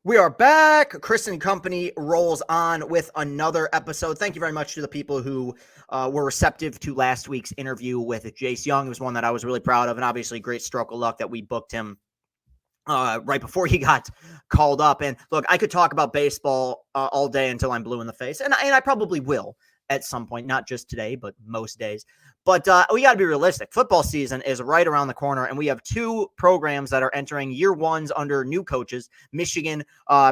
We are back. Chris and Company rolls on with another episode. Thank you very much to the people who were receptive to last week's interview with Jace Young. It was one that I was really proud of, and obviously great stroke of luck that we booked him right before he got called up. And look, I could talk about baseball all day until I'm blue in the face, and I probably will at some point, not just today, but most days. But we got to be realistic. Football season is right around the corner, and we have two programs that are entering year ones under new coaches. Michigan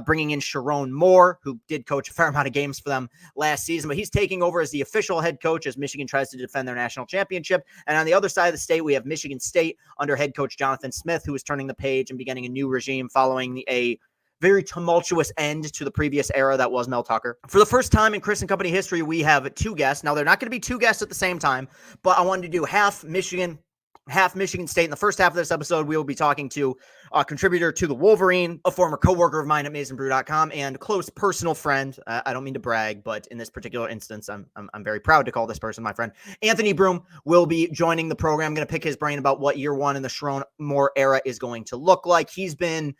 bringing in Sharon Moore, who did coach a fair amount of games for them last season, but he's taking over as the official head coach as Michigan tries to defend their national championship. And on the other side of the state, we have Michigan State under head coach Jonathan Smith, who is turning the page and beginning a new regime following a very tumultuous end to the previous era that was Mel Tucker. For the first time in Chris and Company history, we have two guests. Now, they're not going to be two guests at the same time, but I wanted to do half Michigan State. In the first half of this episode, we will be talking to a contributor to the Wolverine, a former coworker of mine at MasonBrew.com, and close personal friend. I don't mean to brag, but in this particular instance, I'm very proud to call this person my friend. Anthony Broome will be joining the program. I'm going to pick his brain about what year one in the Sharon Moore era is going to look like. He's been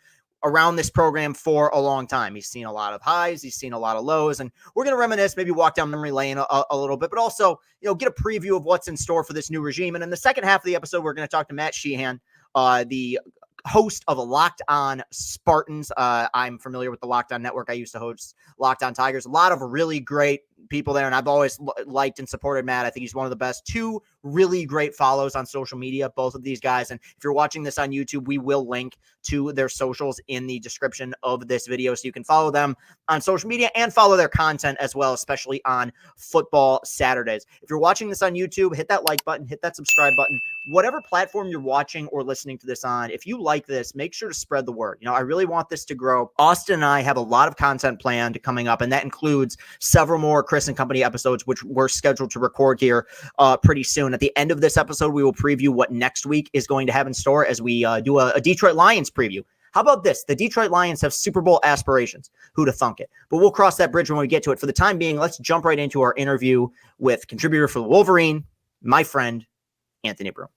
around this program for a long time. He's seen a lot of highs. He's seen a lot of lows, and we're going to reminisce, maybe walk down memory lane a little bit, but also, get a preview of what's in store for this new regime. And in the second half of the episode, we're going to talk to Matt Sheehan, the host of Locked On Spartans. I'm familiar with the Locked On Network. I used to host Locked On Tigers. A lot of really great people there, and I've always liked and supported Matt. I think he's one of the best. Two really great follows on social media, both of these guys. And if you're watching this on YouTube, we will link to their socials in the description of this video, so you can follow them on social media and follow their content as well, especially on Football Saturdays. If you're watching this on YouTube, hit that like button, hit that subscribe button, whatever platform you're watching or listening to this on. If you like this, make sure to spread the word. I really want this to grow. Austin and I have a lot of content planned coming up, and that includes several more Chris and Company episodes, which we're scheduled to record here pretty soon. At the end of this episode, we will preview what next week is going to have in store as we do a Detroit Lions preview. How about this? The Detroit Lions have Super Bowl aspirations. Who'd have thunk it? But we'll cross that bridge when we get to it. For the time being, let's jump right into our interview with contributor for the Wolverine, my friend, Anthony Broome.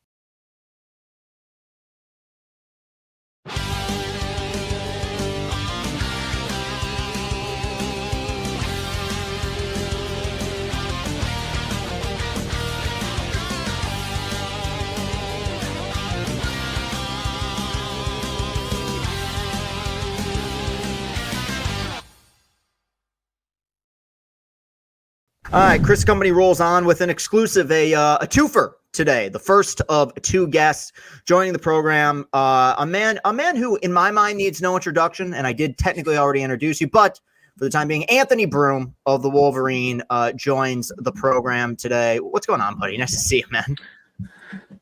All right, Chris Company rolls on with an exclusive, a twofer today. The first of two guests joining the program. A man who, in my mind, needs no introduction, and I did technically already introduce you, but for the time being, Anthony Broome of the Wolverine joins the program today. What's going on, buddy? Nice to see you, man.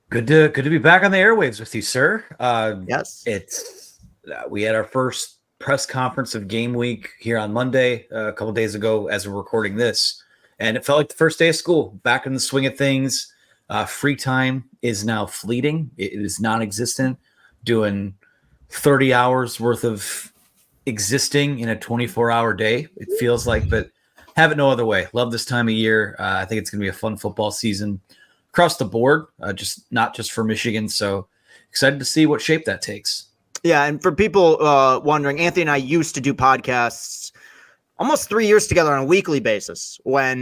Good to be back on the airwaves with you, sir. Yes, we had our first press conference of game week here on Monday, a couple days ago, as we're recording this. And it felt like the first day of school, back in the swing of things. Free time is now fleeting. It is non-existent. Doing 30 hours worth of existing in a 24-hour day, it feels like, but have it no other way. Love this time of year. I think it's going to be a fun football season across the board, not just for Michigan. So excited to see what shape that takes. Yeah, and for people wondering, Anthony and I used to do podcasts almost 3 years together on a weekly basis when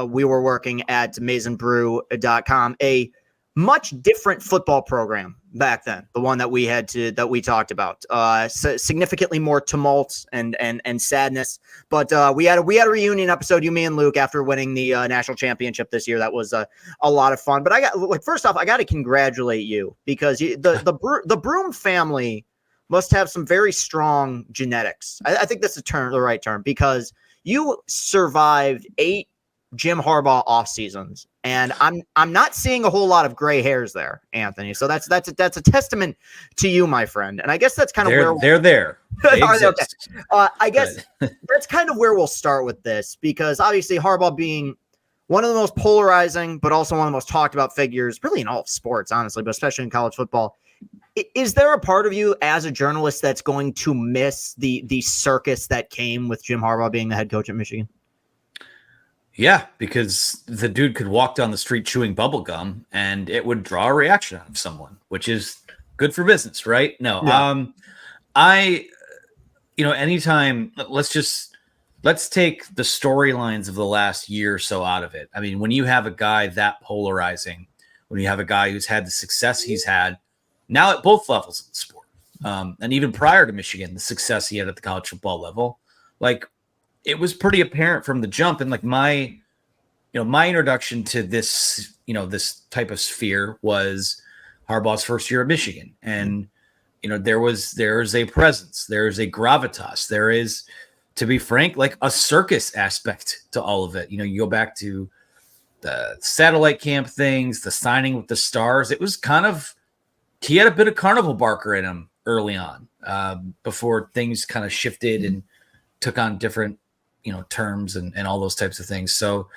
we were working at MasonBrew.com, a much different football program back then, the one that we talked about. Significantly more tumult and sadness. But we had a reunion episode, you, me, and Luke, after winning the national championship this year. That was a lot of fun. But first off, I got to congratulate you, because the Broome family must have some very strong genetics. I think that's the right term, because you survived 8 Jim Harbaugh off seasons, and I'm not seeing a whole lot of gray hairs there, Anthony. So that's a testament to you, my friend. And I guess that's kind of where they're there. They exist. Okay. I guess that's kind of where we'll start with this, because obviously Harbaugh being one of the most polarizing, but also one of the most talked about figures, really in all of sports, honestly, but especially in college football. Is there a part of you as a journalist that's going to miss the circus that came with Jim Harbaugh being the head coach at Michigan? Yeah, because the dude could walk down the street chewing bubble gum and it would draw a reaction out of someone, which is good for business, right? No, yeah. anytime, let's take the storylines of the last year or so out of it. I mean, when you have a guy that polarizing, when you have a guy who's had the success he's had now at both levels of the sport, and even prior to Michigan, the success he had at the college football level, like it was pretty apparent from the jump. And like my introduction to this, this type of sphere was Harbaugh's first year at Michigan. And, there's a presence, there's a gravitas, there is, to be frank, like a circus aspect to all of it. You go back to the satellite camp things, the signing with the stars. It was he had a bit of carnival barker in him early on, before things kind of shifted and took on different, terms and all those types of things. So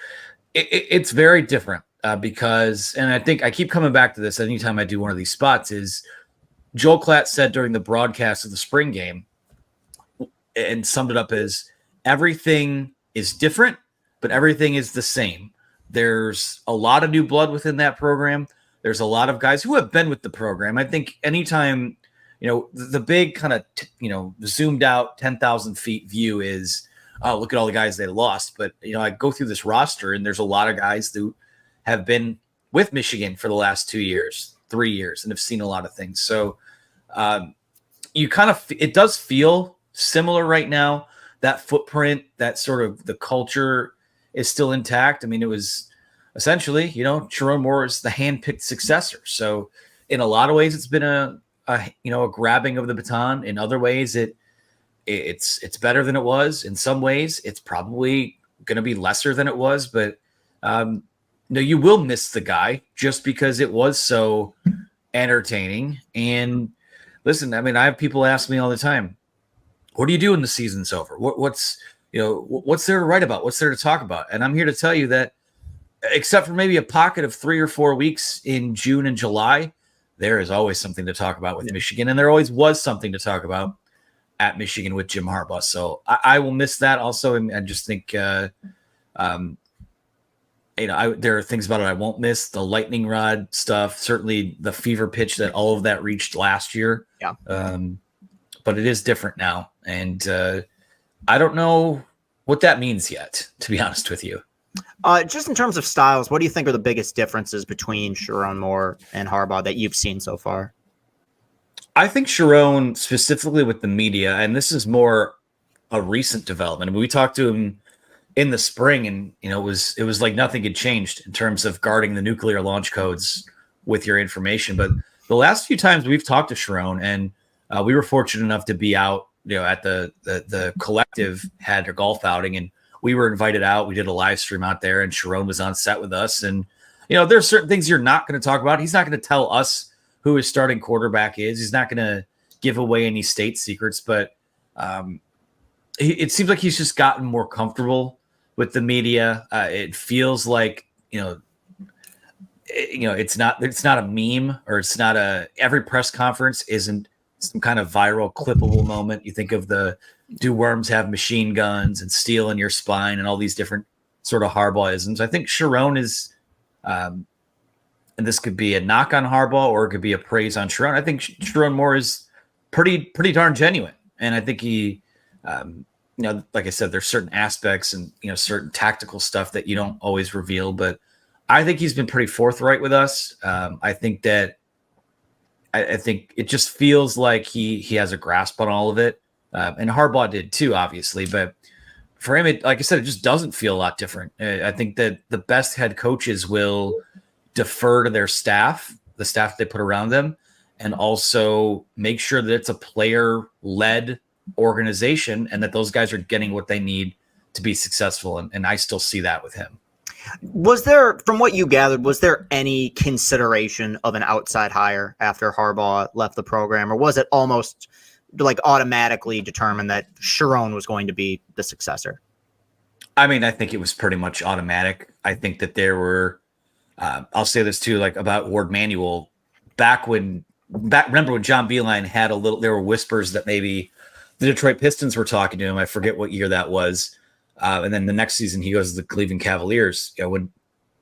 it's very different, because, and I think I keep coming back to this anytime I do one of these spots, is Joel Klatt said during the broadcast of the spring game, and summed it up as everything is different, but everything is the same. There's a lot of new blood within that program. There's a lot of guys who have been with the program. I think anytime, the big kind of, zoomed out 10,000 feet view is, oh, look at all the guys they lost. But, I go through this roster and there's a lot of guys who have been with Michigan for the last 2 years, 3 years, and have seen a lot of things. So it does feel similar right now. That footprint, that sort of the culture is still intact. I mean, it was essentially, Sherrone Moore is the handpicked successor. So in a lot of ways, it's been a grabbing of the baton. In other ways, it's better than it was. In some ways, it's probably going to be lesser than it was. But you will miss the guy just because it was so entertaining. And listen, I mean, I have people ask me all the time, what do you do when the season's over? What's there to write about? What's there to talk about? And I'm here to tell you that, except for maybe a pocket of 3 or 4 weeks in June and July, there is always something to talk about with Michigan. And there always was something to talk about at Michigan with Jim Harbaugh. So I will miss that also. And I just think, there are things about it I won't miss. The lightning rod stuff, certainly the fever pitch that all of that reached last year. Yeah. But it is different now. And I don't know what that means yet, to be honest with you. Just in terms of styles, what do you think are the biggest differences between Sherrone Moore and Harbaugh that you've seen so far? I think Sherrone, specifically with the media, and this is more a recent development. I mean, we talked to him in the spring, and it was like nothing had changed in terms of guarding the nuclear launch codes with your information. But the last few times we've talked to Sherrone, and we were fortunate enough to be out, at the collective had a golf outing, and we were invited out. We did a live stream out there, and Sherrone was on set with us. And there's certain things you're not going to talk about. He's not going to tell us who his starting quarterback is. He's not going to give away any state secrets, but it seems like he's just gotten more comfortable with the media. It feels like, it's not a meme, or it's not every press conference isn't some kind of viral clippable moment. You think of do worms have machine guns and steel in your spine and all these different sort of Harbaughisms. I think Sherrone is, and this could be a knock on Harbaugh or it could be a praise on Sherrone. I think Sherrone Moore is pretty darn genuine. And I think he, like I said, there's certain aspects and, certain tactical stuff that you don't always reveal, but I think he's been pretty forthright with us. I think it just feels like he has a grasp on all of it. And Harbaugh did too, obviously, but for him, like I said, it just doesn't feel a lot different. I think that the best head coaches will defer to their staff, the staff they put around them, and also make sure that it's a player-led organization and that those guys are getting what they need to be successful. And I still see that with him. Was there, from what you gathered, was there any consideration of an outside hire after Harbaugh left the program, or was it almost like automatically determined that Sherrone was going to be the successor? I mean, I think it was pretty much automatic. I think that there were, I'll say this too, like about Ward Manuel, remember when John Beilein had there were whispers that maybe the Detroit Pistons were talking to him. I forget what year that was. And then the next season he goes to the Cleveland Cavaliers. When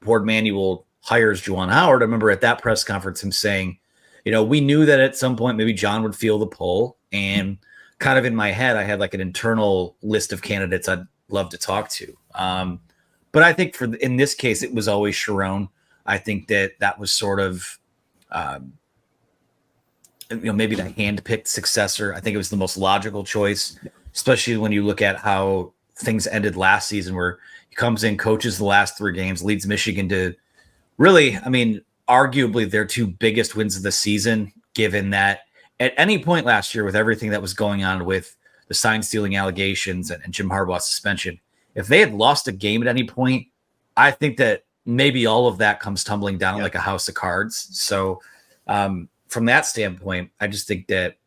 Ward Manuel hires Juwan Howard, I remember at that press conference him saying, we knew that at some point maybe John would feel the pull, and kind of in my head, I had like an internal list of candidates I'd love to talk to. But I think in this case, it was always Sharon. I think that was sort of, maybe the hand-picked successor. I think it was the most logical choice, especially when you look at how things ended last season, where he comes in, coaches the last 3 games, leads Michigan to really, I mean, arguably their 2 biggest wins of the season, given that at any point last year with everything that was going on with the sign stealing allegations and Jim Harbaugh's suspension, if they had lost a game at any point, I think that maybe all of that comes tumbling down like a house of cards. So from that standpoint, I just think that,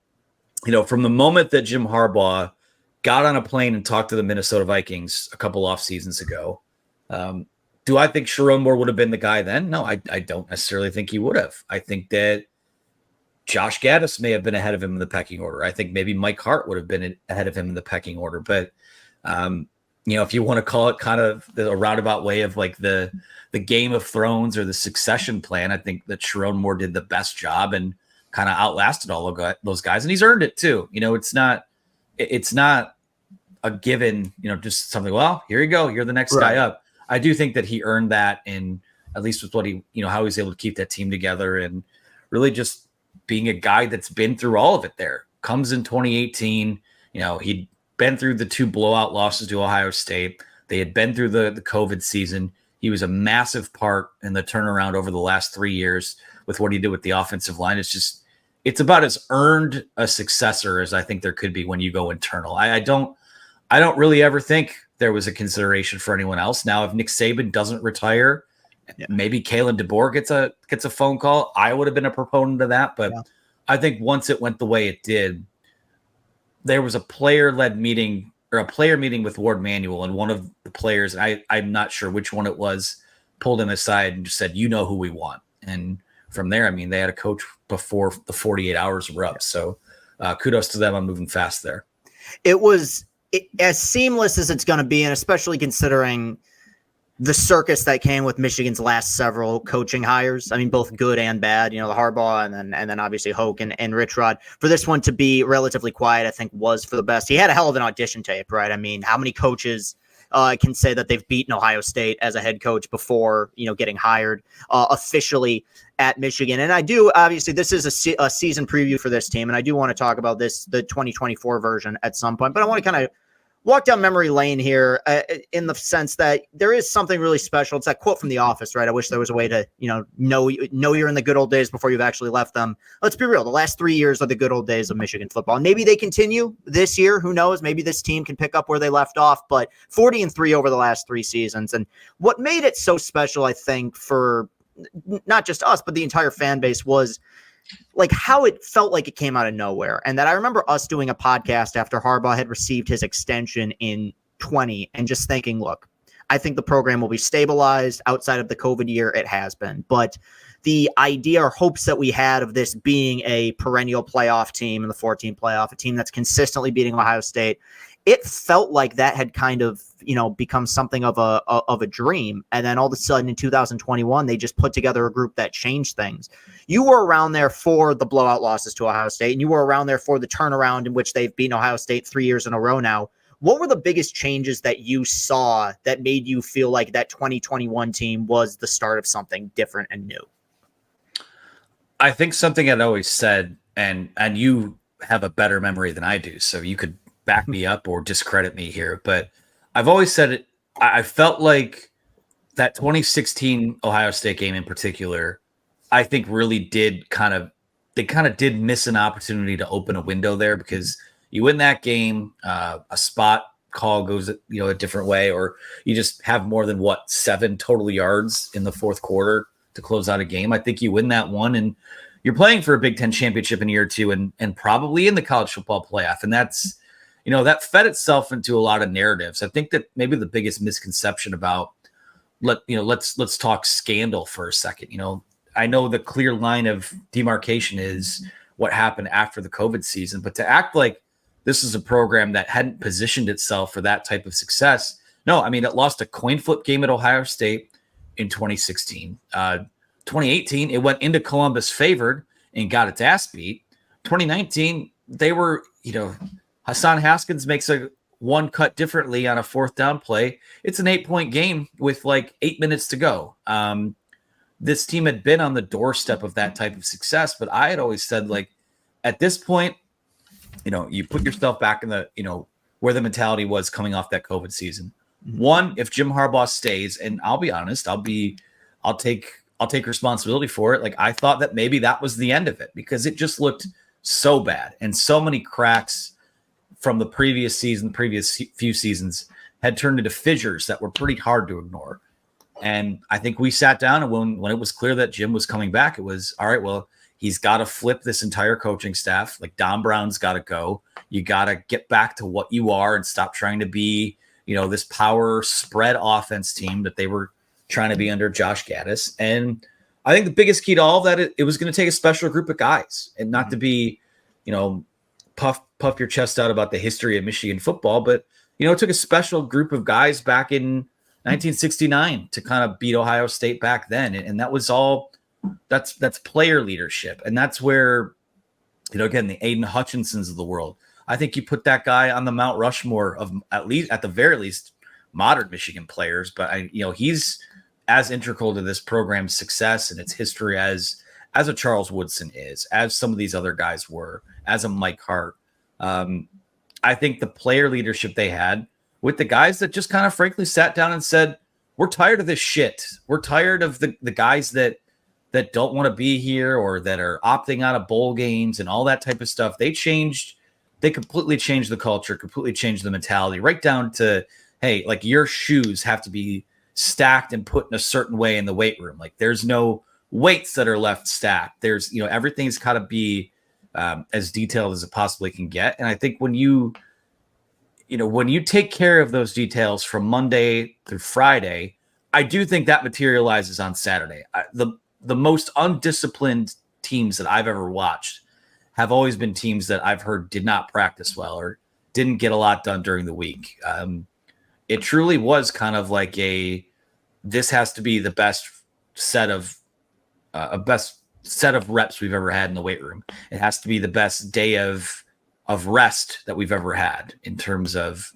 from the moment that Jim Harbaugh got on a plane and talked to the Minnesota Vikings a couple off seasons ago, do I think Sharon Moore would have been the guy then? No, I don't necessarily think he would have. I think that Josh Gaddis may have been ahead of him in the pecking order. I think maybe Mike Hart would have been ahead of him in the pecking order. But, if you want to call it kind of a roundabout way of like the Game of Thrones or the succession plan, I think that Sharon Moore did the best job and kind of outlasted all of those guys. And he's earned it too. It's not a given, just something, well, here you go. You're the next guy up. I do think that he earned that, in at least with what he, how he was able to keep that team together and really just being a guy that's been through all of it there. Comes in 2018, he'd been through the 2 blowout losses to Ohio State. They had been through the COVID season. He was a massive part in the turnaround over the last 3 years with what he did with the offensive line. It's about as earned a successor as I think there could be when you go internal. I don't really ever think there was a consideration for anyone else. Now, if Nick Saban doesn't retire, maybe Kalen DeBoer gets a phone call. I would have been a proponent of that, but I think once it went the way it did, there was a player-led meeting or a player meeting with Ward Manuel, and one of the players, I'm not sure which one it was, pulled him aside and just said, who we want. And from there, I mean, they had a coach before the 48 hours were up. So kudos to them on moving fast there. It was as seamless as it's going to be, and especially considering the circus that came with Michigan's last several coaching hires. I mean, both good and bad, the Harbaugh and then obviously Hoke and Rich Rod. For this one to be relatively quiet, I think was for the best. He had a hell of an audition tape, right? I mean, how many coaches can say that they've beaten Ohio State as a head coach before, getting hired officially at Michigan? And I do, obviously, this is a season preview for this team, and I do want to talk about the 2024 version at some point, but I want to kind of walk down memory lane here in the sense that there is something really special. It's that quote from The Office, right? I wish there was a way to, know you're in the good old days before you've actually left them. Let's be real. The last 3 years are the good old days of Michigan football. And maybe they continue this year. Who knows? Maybe this team can pick up where they left off, but 40-3 over the last 3 seasons. And what made it so special, I think, for not just us, but the entire fan base was like how it felt like it came out of nowhere. And that I remember us doing a podcast after Harbaugh had received his extension in 20 and just thinking, look, I think the program will be stabilized outside of the COVID year. It has been, but the idea or hopes that we had of this being a perennial playoff team in the 14 playoff, a team that's consistently beating Ohio State, it felt like that had kind of, become something of a dream. And then all of a sudden in 2021, they just put together a group that changed things. You were around there for the blowout losses to Ohio State, and you were around there for the turnaround in which they've beaten Ohio State 3 years in a row now. What were the biggest changes that you saw that made you feel like that 2021 team was the start of something different and new? I think something I'd always said, and you have a better memory than I do, so you could back me up or discredit me here, but I've always said it. I felt like that 2016 Ohio State game in particular, I think really did they did miss an opportunity to open a window there, because you win that game, a spot call goes, a different way, or you just have more than 7 total yards in the fourth quarter to close out a game. I think you win that one and you're playing for a Big Ten championship in year 2 and probably in the college football playoff. And that's, that fed itself into a lot of narratives. I think that maybe the biggest misconception about let's talk scandal for a second. I know the clear line of demarcation is what happened after the COVID season, but to act like this is a program that hadn't positioned itself for that type of success. No, I mean, it lost a coin flip game at Ohio State in 2016. 2018, it went into Columbus favored and got its ass beat. 2019, they were, Hassan Haskins makes a one cut differently on a 4th down play. It's an 8-point game with like 8 minutes to go. This team had been on the doorstep of that type of success, but I had always said, like, at this point, you put yourself back in the, where the mentality was coming off that COVID season. One, if Jim Harbaugh stays, and I'll be honest, I'll take responsibility for it. Like, I thought that maybe that was the end of it because it just looked so bad, and so many cracks from the previous few seasons had turned into fissures that were pretty hard to ignore. And I think we sat down, and when it was clear that Jim was coming back, it was, all right, well, he's got to flip this entire coaching staff. Like, Don Brown's got to go. You got to get back to what you are and stop trying to be, this power spread offense team that they were trying to be under Josh Gaddis. And I think the biggest key to all of that, it was going to take a special group of guys, and not to be, puff your chest out about the history of Michigan football, but it took a special group of guys back in 1969 to kind of beat Ohio State back then. And that was all, that's player leadership. And that's where, again, the Aiden Hutchinsons of the world, I think you put that guy on the Mount Rushmore of at the very least modern Michigan players. But he's as integral to this program's success and its history as a Charles Woodson is, as some of these other guys were, as a Mike Hart. I think the player leadership they had with the guys that just kind of frankly sat down and said, we're tired of this shit. We're tired of the guys that don't want to be here or that are opting out of bowl games and all that type of stuff. They completely changed the culture, completely changed the mentality, right down to, hey, like, your shoes have to be stacked and put in a certain way in the weight room. Like, there's no weights that are left stacked. There's, everything's got to be as detailed as it possibly can get. And I think when you take care of those details from Monday through Friday, I do think that materializes on Saturday. The most undisciplined teams that I've ever watched have always been teams that I've heard did not practice well or didn't get a lot done during the week. It truly was kind of like this has to be the best set of reps we've ever had in the weight room. It has to be the best day of rest that we've ever had in terms of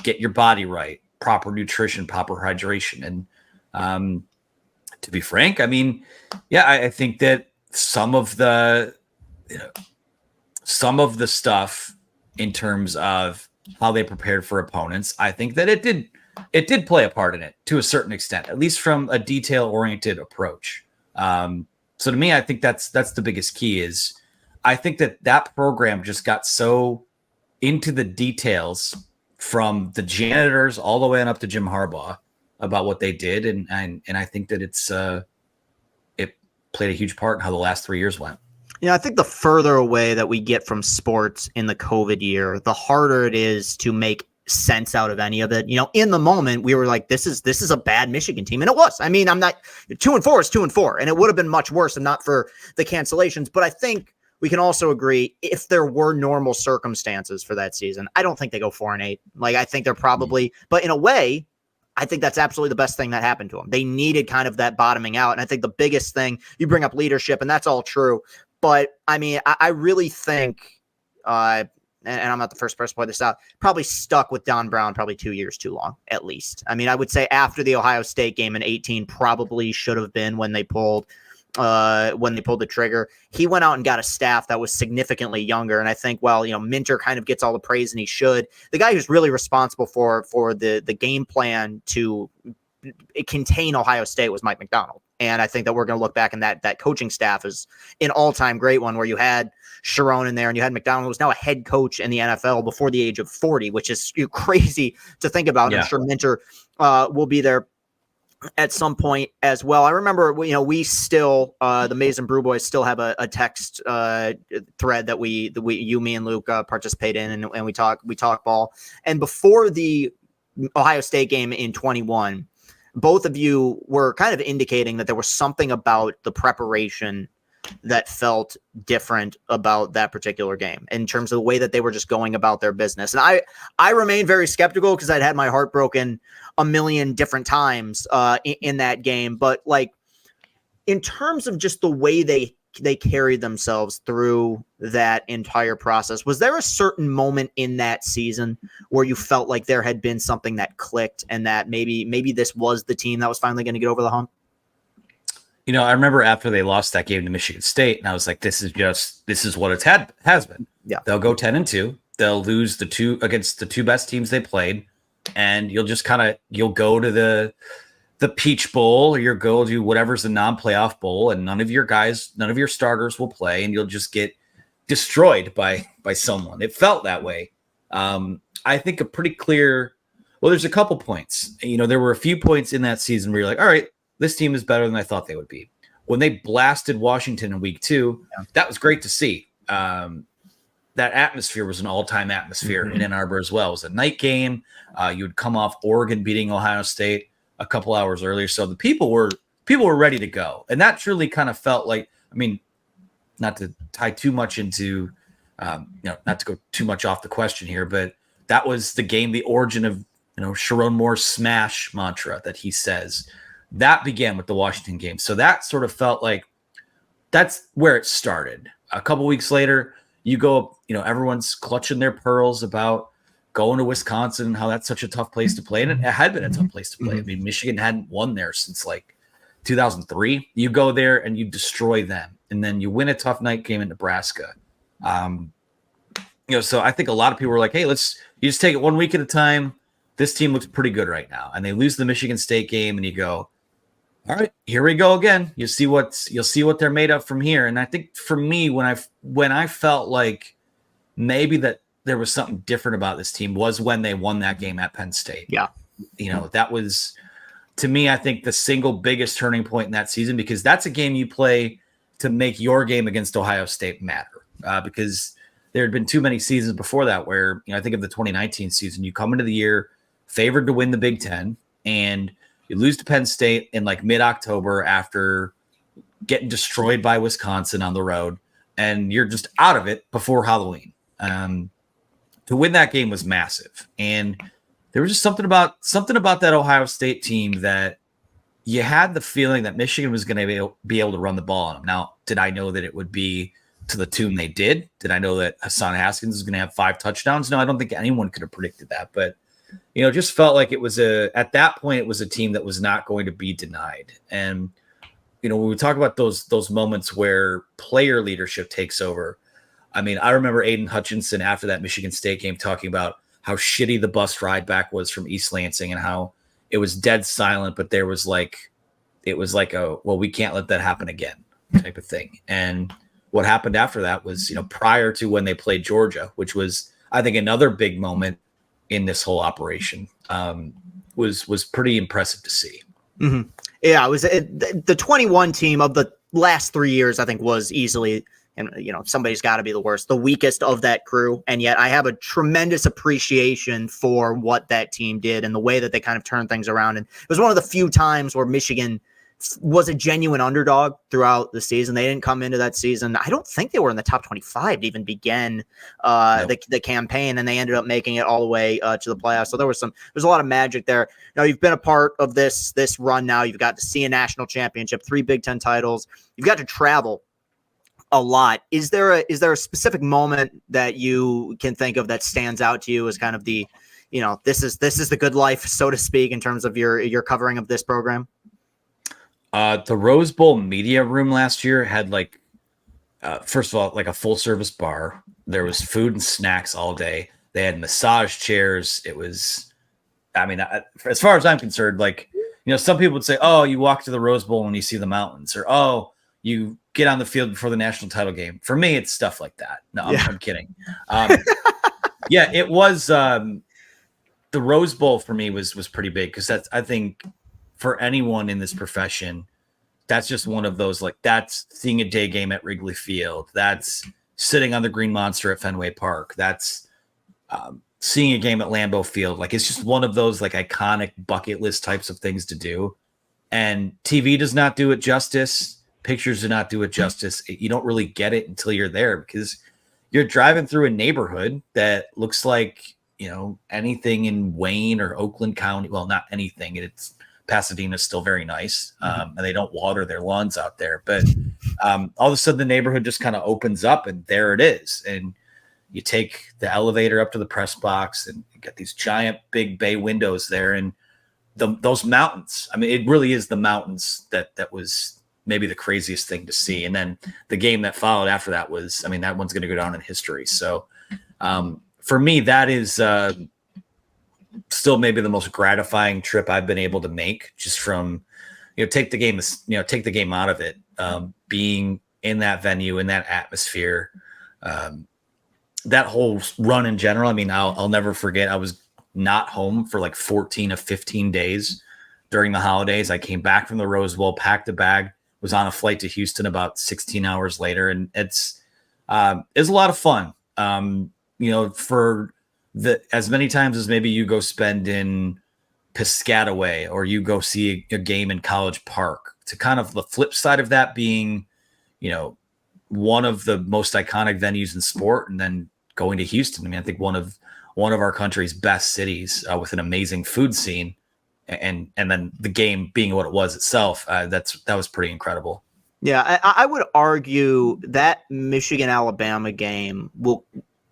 get your body right, proper nutrition, proper hydration. And to be frank, I mean, yeah, I think that some of the stuff in terms of how they prepared for opponents, I think that it did play a part in it to a certain extent, at least from a detail-oriented approach. So to me, I think that's the biggest key is I think that program just got so into the details from the janitors all the way on up to Jim Harbaugh about what they did. And I think that it played a huge part in how the last 3 years went. I think the further away that we get from sports in the COVID year, the harder it is to make sense out of any of it. In the moment, we were like, this is a bad Michigan team. And it was. I mean, I'm not 2-4 is 2-4, and it would have been much worse and not for the cancellations. But I think we can also agree if there were normal circumstances for that season, I don't think they go 4-8. Like, I think they're probably, but in a way, I think that's absolutely the best thing that happened to them. They needed kind of that bottoming out. And I think the biggest thing, you bring up leadership, and that's all true. But I mean, I really think, and I'm not the first person to point this out, probably stuck with Don Brown probably 2 years too long, at least. I mean, I would say after the Ohio State game in 2018 probably should have been when they pulled the trigger. He went out and got a staff that was significantly younger. And I think, Minter kind of gets all the praise, and he should. The guy who's really responsible for the game plan to contain Ohio State was Mike Macdonald. And I think that we're going to look back, and that coaching staff is an all-time great one, where you had Sharon in there and you had Macdonald, who was now a head coach in the NFL before the age of 40, which is crazy to think about. Yeah. I'm sure Minter will be there at some point as well. I remember, we still, the Maize and Brew Boys still have a text thread that you, me, and Luke participate in, and we talk ball. And before the Ohio State game in 21, both of you were kind of indicating that there was something about the preparation that felt different about that particular game in terms of the way that they were just going about their business. And I remained very skeptical because I'd had my heart broken a million different times in that game. But like, in terms of just the way they they carried themselves through that entire process. Was there a certain moment in that season where you felt like there had been something that clicked and that maybe this was the team that was finally going to get over the hump? I remember after they lost that game to Michigan State, and I was like, this is what has been. Yeah. They'll go 10-2. They'll lose against the two best teams they played, and you'll go to the Peach Bowl, or you'll go to whatever's the non-playoff bowl, and none of your starters will play, and you'll just get destroyed by someone. It felt that way. I think a pretty clear. Well, there's a couple points. There were a few points in that season where you're like, all right, this team is better than I thought they would be. When they blasted Washington in week 2, that was great to see. That atmosphere was an all-time atmosphere in Ann Arbor as well. It was a night game. You would come off Oregon beating Ohio State a couple hours earlier. So the people were ready to go. And that truly kind of felt like, not to tie too much into, not to go too much off the question here, but that was the game, the origin of, Sharon Moore's smash mantra that he says. That began with the Washington game. So that sort of felt like that's where it started. A couple weeks later, you go, everyone's clutching their pearls about going to Wisconsin and how that's such a tough place to play. And it had been a tough place to play. Michigan hadn't won there since like 2003. You go there and you destroy them. And then you win a tough night game in Nebraska. So I think a lot of people were like, hey, you just take it 1 week at a time. This team looks pretty good right now. And they lose the Michigan State game and you go, all right, here we go again. You'll see what they're made of from here. And I think for me, when I felt like maybe that there was something different about this team was when they won that game at Penn State. Yeah. That was, to me, I think the single biggest turning point in that season, because that's a game you play to make your game against Ohio State matter. Because there had been too many seasons before that where, I think of the 2019 season, you come into the year favored to win the Big Ten and you lose to Penn State in like mid-October after getting destroyed by Wisconsin on the road, and you're just out of it before Halloween. To win that game was massive, and there was just something about that Ohio State team that you had the feeling that Michigan was going to be able to run the ball on them. Now, did I know that it would be to the tune they did? Did I know that Hassan Haskins was going to have 5 touchdowns? No, I don't think anyone could have predicted that, but it just felt like it was at that point, it was a team that was not going to be denied. And, when we talk about those moments where player leadership takes over, I remember Aiden Hutchinson after that Michigan State game talking about how shitty the bus ride back was from East Lansing and how it was dead silent, but it was like we can't let that happen again type of thing. And what happened after that was, prior to when they played Georgia, which was, I think, another big moment in this whole operation, was pretty impressive to see. Mm-hmm. Yeah, it was the 21 team of the last 3 years, I think, was easily, and somebody's got to be the worst, the weakest of that crew. And yet I have a tremendous appreciation for what that team did and the way that they kind of turned things around. And it was one of the few times where Michigan was a genuine underdog throughout the season. They didn't come into that season. I don't think they were in the top 25 to even begin the campaign, and they ended up making it all the way to the playoffs. So there's a lot of magic there. Now, you've been a part of this run now. You've got to see a national championship, 3 Big Ten titles. You've got to travel a lot. Is there a specific moment that you can think of that stands out to you as kind of the, this is the good life, so to speak, in terms of your covering of this program? The Rose Bowl media room last year had first of all, like a full service bar. There was food and snacks all day. They had massage chairs. It was, as far as I'm concerned, some people would say, oh, you walk to the Rose Bowl when you see the mountains, or, oh, you get on the field before the national title game. For me, it's stuff like that. No, I'm kidding. Yeah, it was, the Rose Bowl for me was pretty big. Cause I think, for anyone in this profession, that's just one of those, that's seeing a day game at Wrigley Field. That's sitting on the Green Monster at Fenway Park. That's seeing a game at Lambeau Field. It's just one of those iconic bucket list types of things to do. And TV does not do it justice. Pictures do not do it justice. You don't really get it until you're there, because you're driving through a neighborhood that looks like, anything in Wayne or Oakland County. Well, not anything. Pasadena's still very nice, and they don't water their lawns out there. But all of a sudden the neighborhood just kind of opens up and there it is. And you take the elevator up to the press box and you get these giant big bay windows there. And those mountains, I mean, it really is the mountains that was maybe the craziest thing to see. And then the game that followed after that was, I mean, that one's going to go down in history. So for me, that is still maybe the most gratifying trip I've been able to make, just from, take the game out of it, being in that venue, in that atmosphere, that whole run in general. I mean, I'll never forget. I was not home for like 14 of 15 days during the holidays. I came back from the Rose Bowl, packed a bag, was on a flight to Houston about 16 hours later. And it's a lot of fun. For as many times as maybe you go spend in Piscataway or you go see a game in College Park, to kind of the flip side of that being, one of the most iconic venues in sport, and then going to Houston. I mean, I think one of our country's best cities, with an amazing food scene, and then the game being what it was itself. That was pretty incredible. Yeah, I would argue that Michigan-Alabama game will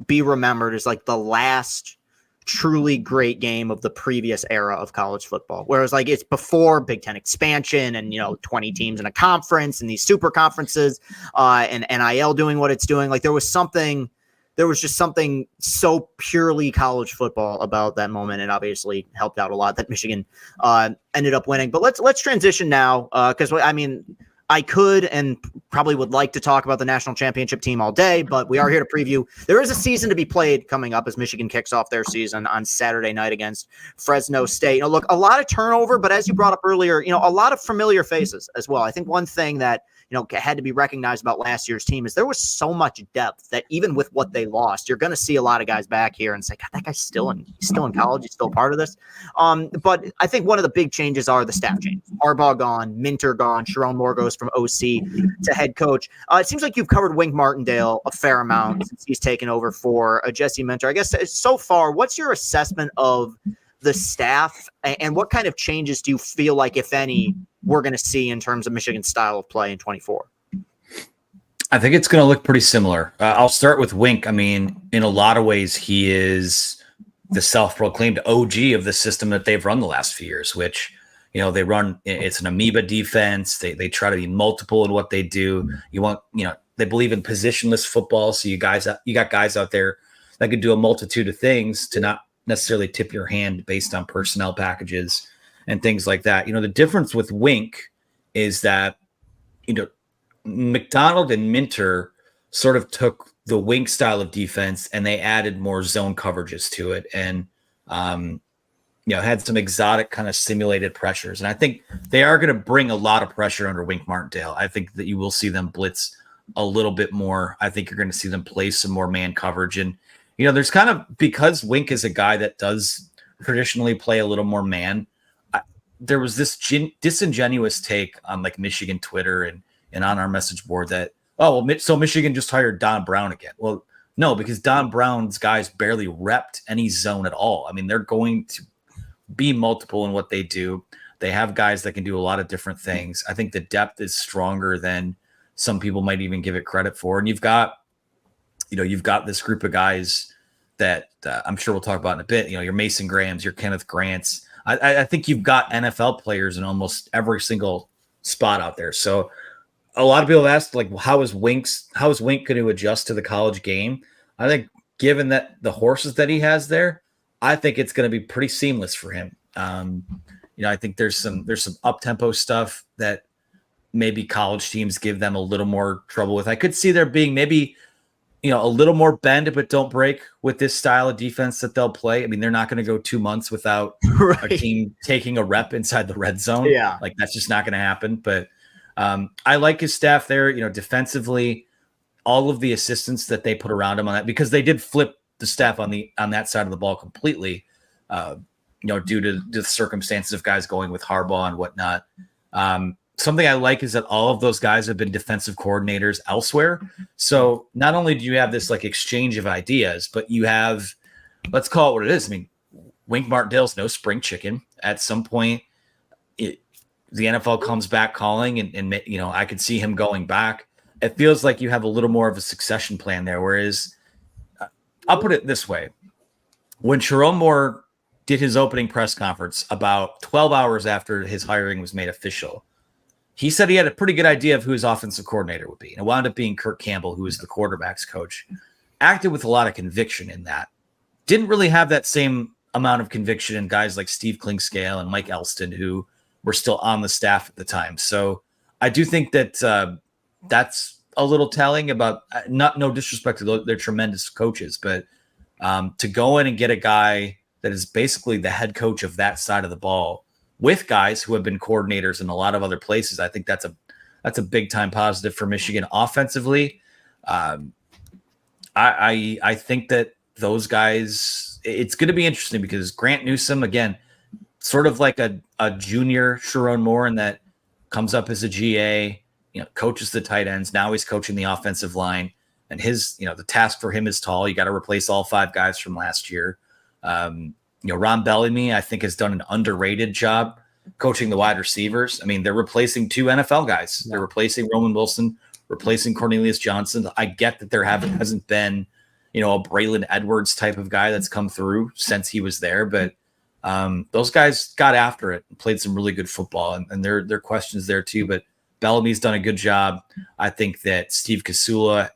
be remembered as like the last truly great game of the previous era of college football. Whereas like it's before Big Ten expansion and, 20 teams in a conference and these super conferences, and NIL doing what it's doing. Like there was just something so purely college football about that moment, and obviously helped out a lot that Michigan ended up winning. But let's transition now, because I could and probably would like to talk about the national championship team all day, but we are here to preview. There is a season to be played coming up as Michigan kicks off their season on Saturday night against Fresno State. Look, a lot of turnover, but as you brought up earlier, a lot of familiar faces as well. I think one thing that had to be recognized about last year's team is there was so much depth that even with what they lost, you're going to see a lot of guys back here and say, God, that guy's still in college. He's still part of this. But I think one of the big changes are the staff changes. Harbaugh gone, Minter gone, Sharon Moore goes from OC to head coach. It seems like you've covered Wink Martindale a fair amount since he's taken over for Jesse Minter. I guess so far, what's your assessment of the staff and what kind of changes do you feel like, if any, we're going to see in terms of Michigan's style of play in 24? I think it's going to look pretty similar. I'll start with Wink. I mean, in a lot of ways, he is the self-proclaimed OG of the system that they've run the last few years, which, they run, it's an amoeba defense. They try to be multiple in what they do. They believe in positionless football. So you got guys out there that could do a multitude of things to not necessarily tip your hand based on personnel packages and things like that. The difference with Wink is that, McDonald and Minter sort of took the Wink style of defense and they added more zone coverages to it. And, had some exotic kind of simulated pressures. And I think they are going to bring a lot of pressure under Wink Martindale. I think that you will see them blitz a little bit more. I think you're going to see them play some more man coverage. And, there's kind of, because Wink is a guy that does traditionally play a little more man, there was this disingenuous take on like Michigan Twitter and on our message board that, so Michigan just hired Don Brown again. Well, no, because Don Brown's guys barely repped any zone at all. I mean, they're going to be multiple in what they do. They have guys that can do a lot of different things. I think the depth is stronger than some people might even give it credit for. And you've got this group of guys that I'm sure we'll talk about in a bit. Your Mason Grahams, your Kenneth Grants. I think you've got NFL players in almost every single spot out there. So a lot of people have asked, like, how is Wink going to adjust to the college game? I think given that the horses that he has there, I think it's going to be pretty seamless for him. I think there's some up-tempo stuff that maybe college teams give them a little more trouble with. I could see there being maybe, a little more bend but don't break with this style of defense that they'll play. I mean, they're not going to go 2 months without a team taking a rep inside the red zone. Yeah. Like that's just not going to happen. But I like his staff there, defensively, all of the assistants that they put around him on that, because they did flip the staff on that side of the ball completely, due to the circumstances of guys going with Harbaugh and whatnot. Something I like is that all of those guys have been defensive coordinators elsewhere. So not only do you have this like exchange of ideas, but you have, let's call it what it is. I mean, Wink Martindale's no spring chicken. At some point, the NFL comes back calling, and I could see him going back. it feels like you have a little more of a succession plan there. Whereas I'll put it this way. When Sharon Moore did his opening press conference about 12 hours after his hiring was made official, he said he had a pretty good idea of who his offensive coordinator would be. And it wound up being Kirk Campbell, who was the quarterback's coach. Acted with a lot of conviction in that. Didn't really have that same amount of conviction in guys like Steve Klingscale and Mike Elston, who were still on the staff at the time. So I do think that that's a little telling about, no disrespect to their tremendous coaches, but to go in and get a guy that is basically the head coach of that side of the ball with guys who have been coordinators in a lot of other places, I think that's a big time positive for Michigan offensively. I think that those guys, it's going to be interesting because Grant Newsome, again, sort of like a junior Sharon Moore, in that comes up as a GA, coaches the tight ends. Now he's coaching the offensive line, and his, the task for him is tall. You got to replace all 5 guys from last year. Ron Bellamy, I think, has done an underrated job coaching the wide receivers. I mean, they're replacing 2 NFL guys. They're replacing Roman Wilson, replacing Cornelius Johnson. I get that there hasn't been, a Braylon Edwards type of guy that's come through since he was there, but those guys got after it and played some really good football, and there are questions there too. But Bellamy's done a good job. I think that Steve Kasula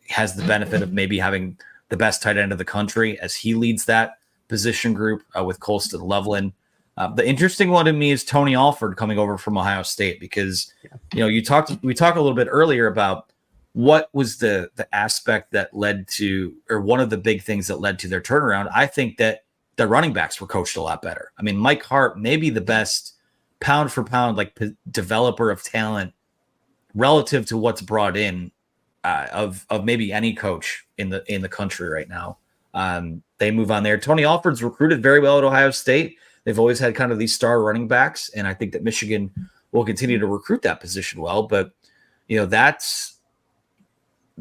has the benefit of maybe having the best tight end of the country as he leads that position group with Colston Loveland. The interesting one to me is Tony Alford coming over from Ohio State, because we talked a little bit earlier about what was the aspect that led to, or one of the big things that led to their turnaround. I think that the running backs were coached a lot better. I mean, Mike Hart may be the best pound for pound, like, developer of talent relative to what's brought in of maybe any coach in the country right now. They move on there. Tony Alford's recruited very well at Ohio State. They've always had kind of these star running backs, and I think that Michigan will continue to recruit that position well. But that's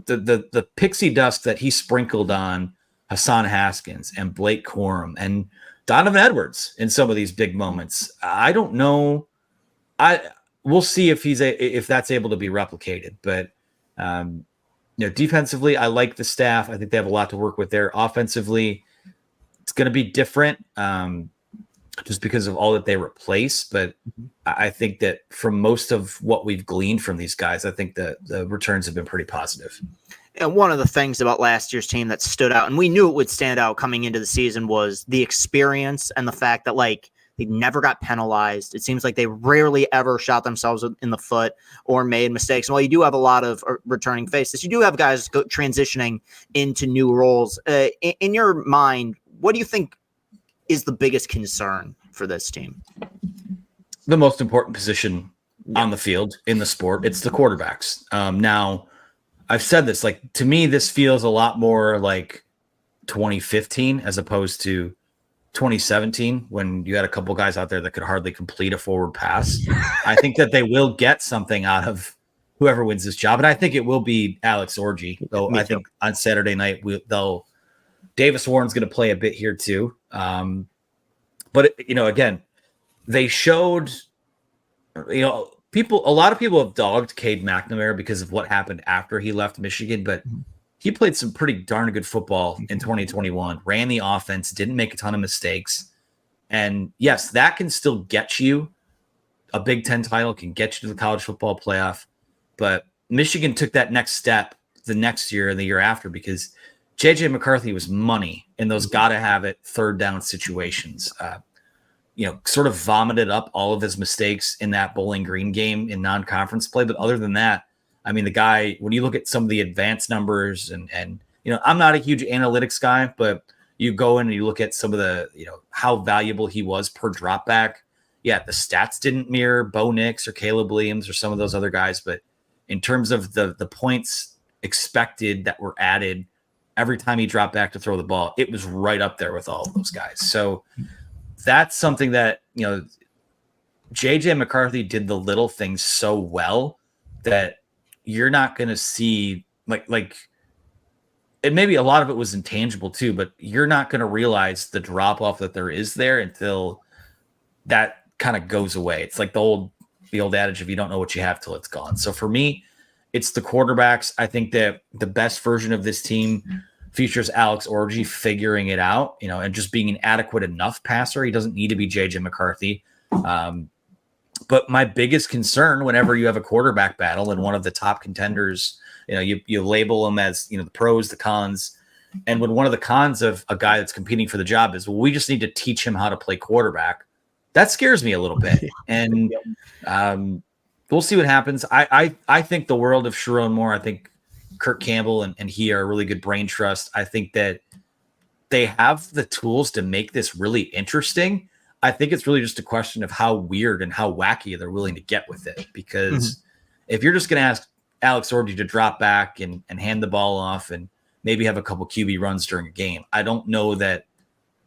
the pixie dust that he sprinkled on Hassan Haskins and Blake Corum and Donovan Edwards in some of these big moments. I don't know. We'll see if that's able to be replicated. But defensively, I like the staff. I think they have a lot to work with there. Offensively, it's going to be different just because of all that they replace. But I think that from most of what we've gleaned from these guys, I think the returns have been pretty positive. And one of the things about last year's team that stood out, and we knew it would stand out coming into the season, was the experience and the fact that, they never got penalized. It seems like they rarely ever shot themselves in the foot or made mistakes. And while you do have a lot of returning faces, you do have guys transitioning into new roles. In your mind, what do you think is the biggest concern for this team? The most important position on the field in the sport, it's the quarterbacks. Now, I've said this, to me, this feels a lot more like 2015 as opposed to 2017, when you had a couple guys out there that could hardly complete a forward pass. I think that they will get something out of whoever wins this job, and I think it will be Alex Orji. Though I think on Saturday night Davis Warren's going to play a bit here too. But again, they showed. A lot of people have dogged Cade McNamara because of what happened after he left Michigan, but he played some pretty darn good football in 2021, ran the offense, didn't make a ton of mistakes. And yes, that can still get you a Big Ten title, can get you to the college football playoff. But Michigan took that next step the next year and the year after because J.J. McCarthy was money in those got-to-have-it third down situations. Sort of vomited up all of his mistakes in that Bowling Green game in non-conference play. But other than that, I mean, the guy, when you look at some of the advanced numbers and I'm not a huge analytics guy, but you go in and you look at some of the, how valuable he was per drop back. Yeah, the stats didn't mirror Bo Nix or Caleb Williams or some of those other guys. But in terms of the points expected that were added every time he dropped back to throw the ball, it was right up there with all of those guys. So that's something that, JJ McCarthy did the little things so well that you're not going to see and maybe a lot of it was intangible too, but you're not going to realize the drop off that there is there until that kind of goes away. It's like the old adage of you don't know what you have till it's gone. So for me, it's the quarterbacks. I think that the best version of this team features Alex Orji figuring it out, and just being an adequate enough passer. He doesn't need to be JJ McCarthy. But my biggest concern whenever you have a quarterback battle and one of the top contenders, you label them as, the pros, the cons. And when one of the cons of a guy that's competing for the job is, well, we just need to teach him how to play quarterback. That scares me a little bit. And we'll see what happens. I think the world of Sharon Moore. I think Kirk Campbell and he are a really good brain trust. I think that they have the tools to make this really interesting. I think it's really just a question of how weird and how wacky they're willing to get with it. Because if you're just going to ask Alex Orji to drop back and hand the ball off and maybe have a couple QB runs during a game, I don't know that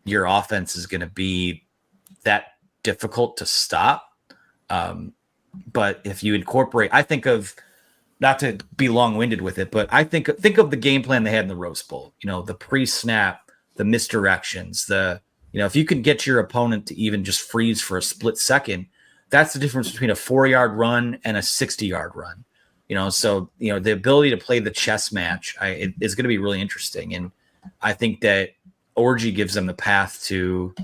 your offense is going to be that difficult to stop. But if you incorporate, I think of, not to be long-winded with it, but I think of the game plan they had in the Rose Bowl, the pre-snap, the misdirections, if you can get your opponent to even just freeze for a split second, that's the difference between a 4-yard run and a 60-yard run. So the ability to play the chess match is going to be really interesting. And I think that Orji gives them the path to,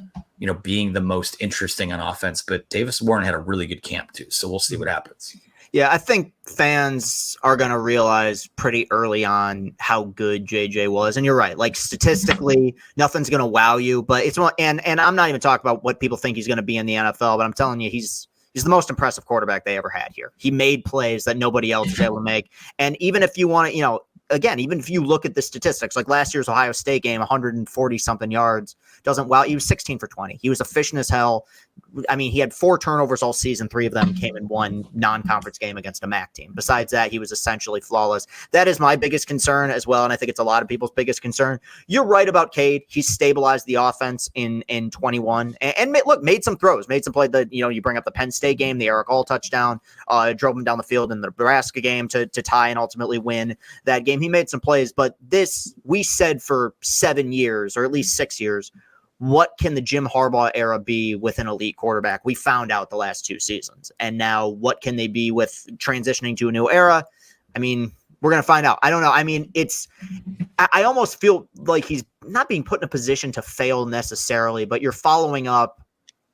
being the most interesting on offense. But Davis Warren had a really good camp too. So we'll see what happens. Yeah, I think fans are going to realize pretty early on how good JJ was. And you're right. Like, statistically, nothing's going to wow you. But it's and I'm not even talking about what people think he's going to be in the NFL. But I'm telling you, he's the most impressive quarterback they ever had here. He made plays that nobody else was able to make. And even if you want to, again, even if you look at the statistics, like last year's Ohio State game, 140-something yards, doesn't wow. He was 16 for 20. He was efficient as hell. I mean, he had 4 turnovers all season. 3 of them came in one non-conference game against a MAC team. Besides that, he was essentially flawless. That is my biggest concern as well, and I think it's a lot of people's biggest concern. You're right about Cade. He's stabilized the offense in 21, and made some throws, made some play. You bring up the Penn State game, the Eric All touchdown, drove him down the field in the Nebraska game to tie and ultimately win that game. He made some plays, but this, we said for 7 years, or at least 6 years, what can the Jim Harbaugh era be with an elite quarterback? We found out the last 2 seasons. And now what can they be with transitioning to a new era? I mean, we're going to find out. I don't know. I mean, I almost feel like he's not being put in a position to fail necessarily, but you're following up,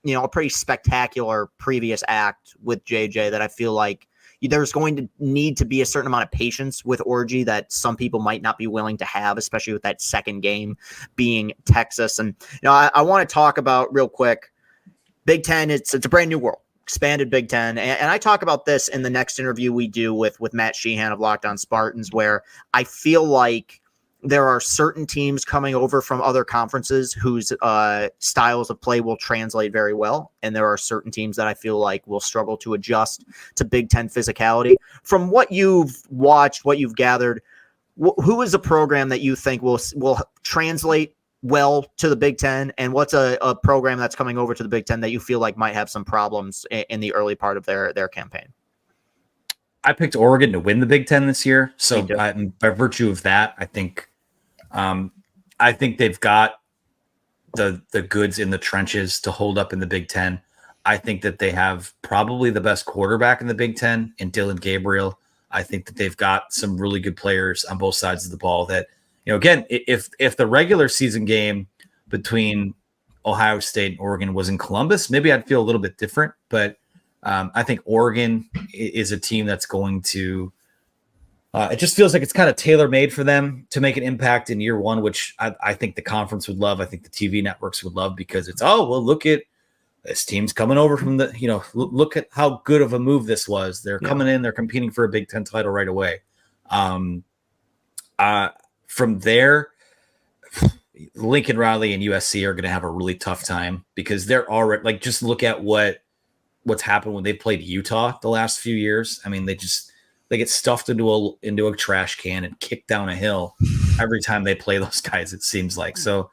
a pretty spectacular previous act with JJ that I feel like there's going to need to be a certain amount of patience with Orji that some people might not be willing to have, especially with that second game being Texas. And, I want to talk about real quick, Big Ten, it's a brand new world, expanded Big Ten. And I talk about this in the next interview we do with Matt Sheehan of Locked On Spartans, where I feel like there are certain teams coming over from other conferences whose styles of play will translate very well. And there are certain teams that I feel like will struggle to adjust to Big Ten physicality. From what you've watched, what you've gathered, who is a program that you think will translate well to the Big Ten? And what's a program that's coming over to the Big Ten that you feel like might have some problems in the early part of their campaign? I picked Oregon to win the Big Ten this year. So by virtue of that, I think they've got the goods in the trenches to hold up in the Big Ten. I think that they have probably the best quarterback in the Big Ten in Dylan Gabriel. I think that they've got some really good players on both sides of the ball that, again, if the regular season game between Ohio State and Oregon was in Columbus, maybe I'd feel a little bit different, but I think Oregon is a team that's going to it just feels like it's kind of tailor-made for them to make an impact in year one, which I think the conference would love. I think the TV networks would love, because it's, look at this team's coming over from the, look at how good of a move this was. They're coming in, they're competing for a Big Ten title right away. From there, Lincoln Riley and USC are going to have a really tough time, because they're already, just look at what's happened when they played Utah the last few years. I mean, they get stuffed into a trash can and kicked down a hill every time they play those guys, it seems like. So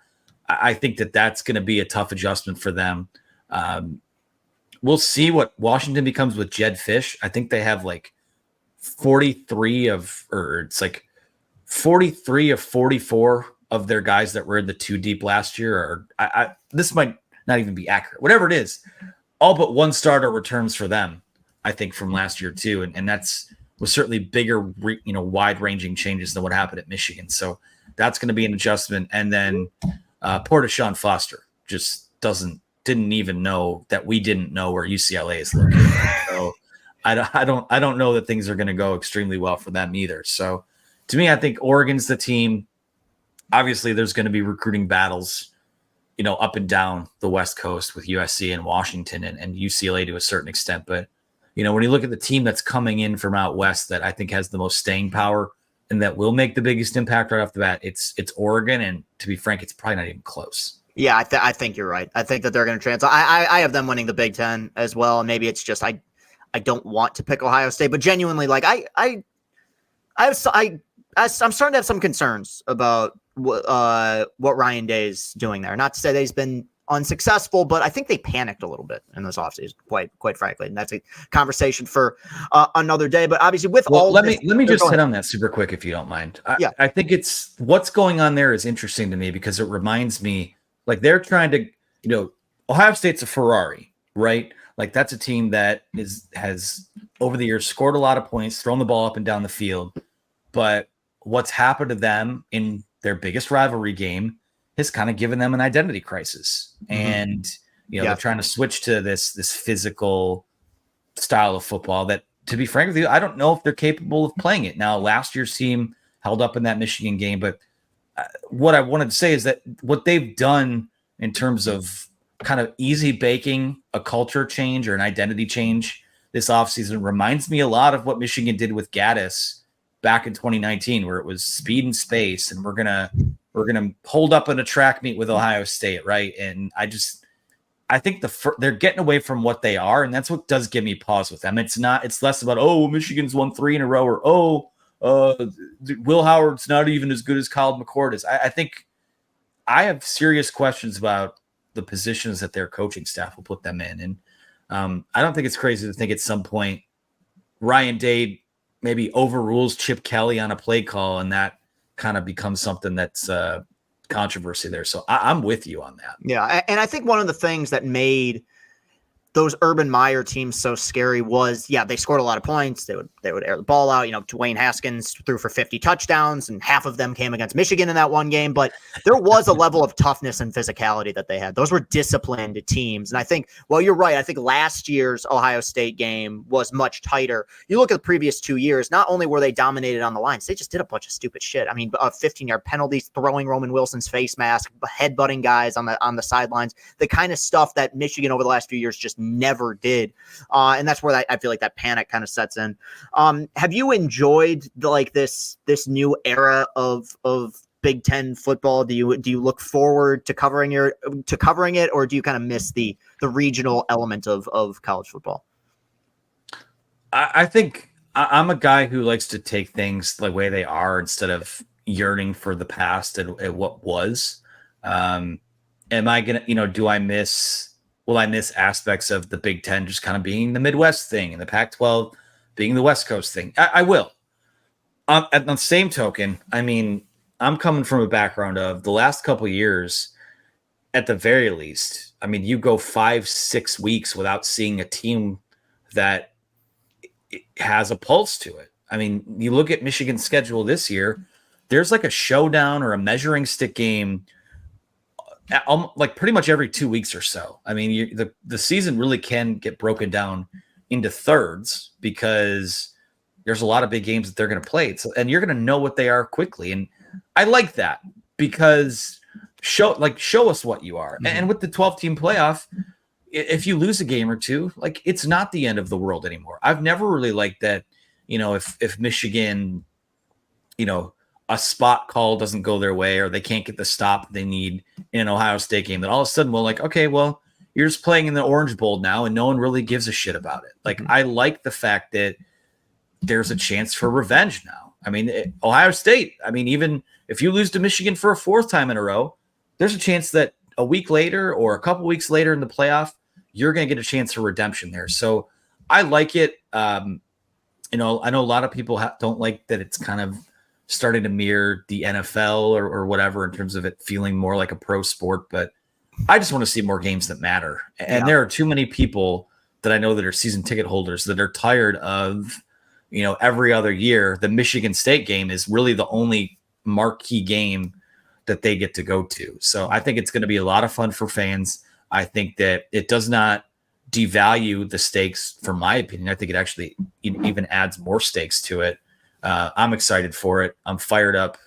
I think that that's going to be a tough adjustment for them. We'll see what Washington becomes with Jed Fish. I think they have 43 of 44 of their guys that were in the 2 deep last year. Or this might not even be accurate. Whatever it is, all but one starter returns for them, I think, from last year too. And that's was certainly bigger, wide-ranging changes than what happened at Michigan. So that's going to be an adjustment. And then poor Deshaun Foster just didn't even know that we didn't know where UCLA is located. So I don't know that things are going to go extremely well for them either. So to me, I think Oregon's the team. Obviously, there's going to be recruiting battles, up and down the West Coast with USC and Washington and UCLA to a certain extent. But, when you look at the team that's coming in from out West that I think has the most staying power and that will make the biggest impact right off the bat, it's Oregon. And to be frank, it's probably not even close. Yeah, I think you're right. I think that they're going to transfer. I have them winning the Big Ten as well. And maybe it's just I don't want to pick Ohio State, but genuinely, like I'm starting to have some concerns about what Ryan Day is doing there. Not to say that he's been unsuccessful, but I think they panicked a little bit in this offseason, quite frankly. And that's a conversation for another day. But obviously, let me just hit on that super quick if you don't mind. I think it's what's going on there is interesting to me because it reminds me. Like they're trying to, Ohio State's a Ferrari, right? Like that's a team that has over the years scored a lot of points, thrown the ball up and down the field. But what's happened to them in their biggest rivalry game has kind of given them an identity crisis. Mm-hmm. And, they're trying to switch to this physical style of football that, to be frank with you, I don't know if they're capable of playing it. Now, last year's team held up in that Michigan game, but what I wanted to say is that what they've done in terms of kind of easy baking a culture change or an identity change this offseason reminds me a lot of what Michigan did with Gaddis back in 2019, where it was speed and space, and we're gonna hold up in a track meet with Ohio State, right? And I think they're getting away from what they are, and that's what does give me pause with them. It's less about Michigan's won 3 in a row or Will Howard's not even as good as Kyle McCord is. I think I have serious questions about the positions that their coaching staff will put them in. And I don't think it's crazy to think at some point Ryan Day maybe overrules Chip Kelly on a play call and that kind of becomes something that's controversy there. So I'm with you on that. Yeah. And I think one of the things that made those Urban Meyer teams so scary was, they scored a lot of points. They would air the ball out. Dwayne Haskins threw for 50 touchdowns, and half of them came against Michigan in that one game. But there was a level of toughness and physicality that they had. Those were disciplined teams. And I think, you're right. I think last year's Ohio State game was much tighter. You look at the previous 2 years, not only were they dominated on the lines, they just did a bunch of stupid shit. I mean, 15-yard penalties, throwing Roman Wilson's face mask, headbutting guys on the sidelines, the kind of stuff that Michigan over the last few years just never did. And that's where I feel like that panic kind of sets in. Have you enjoyed this new era of Big Ten football? Do you look forward to covering it, or do you kind of miss the regional element of college football? I think I'm a guy who likes to take things the way they are instead of yearning for the past and what was. Am I gonna, will I miss aspects of the Big Ten just kind of being the Midwest thing and the Pac-12 being the West Coast thing? I will. At the same token, I mean, I'm coming from a background of the last couple of years, at the very least. I mean, you go 5-6 weeks without seeing a team that has a pulse to it. I mean, you look at Michigan's schedule this year, there's like a showdown or a measuring stick game like pretty much every 2 weeks or so. I mean, the season really can get broken down into thirds because there's a lot of big games that they're going to play. And you're going to know what they are quickly. And I like that because show us what you are. Mm-hmm. And with the 12-team playoff, if you lose a game or two, like it's not the end of the world anymore. I've never really liked that, if Michigan, a spot call doesn't go their way or they can't get the stop they need in an Ohio State game, that all of a sudden you're just playing in the Orange Bowl now and no one really gives a shit about it. Like, I like the fact that there's a chance for revenge now. I mean, Ohio State, even if you lose to Michigan for a 4th time in a row, there's a chance that a week later or a couple weeks later in the playoff, you're going to get a chance for redemption there. So I like it. I know a lot of people don't like that it's kind of starting to mirror the NFL or whatever in terms of it feeling more like a pro sport, but I just want to see more games that matter. And there are too many people that I know that are season ticket holders that are tired of, every other year, the Michigan State game is really the only marquee game that they get to go to. So I think it's going to be a lot of fun for fans. I think that it does not devalue the stakes, from my opinion. I think it actually even adds more stakes to it. I'm excited for it. I'm fired up.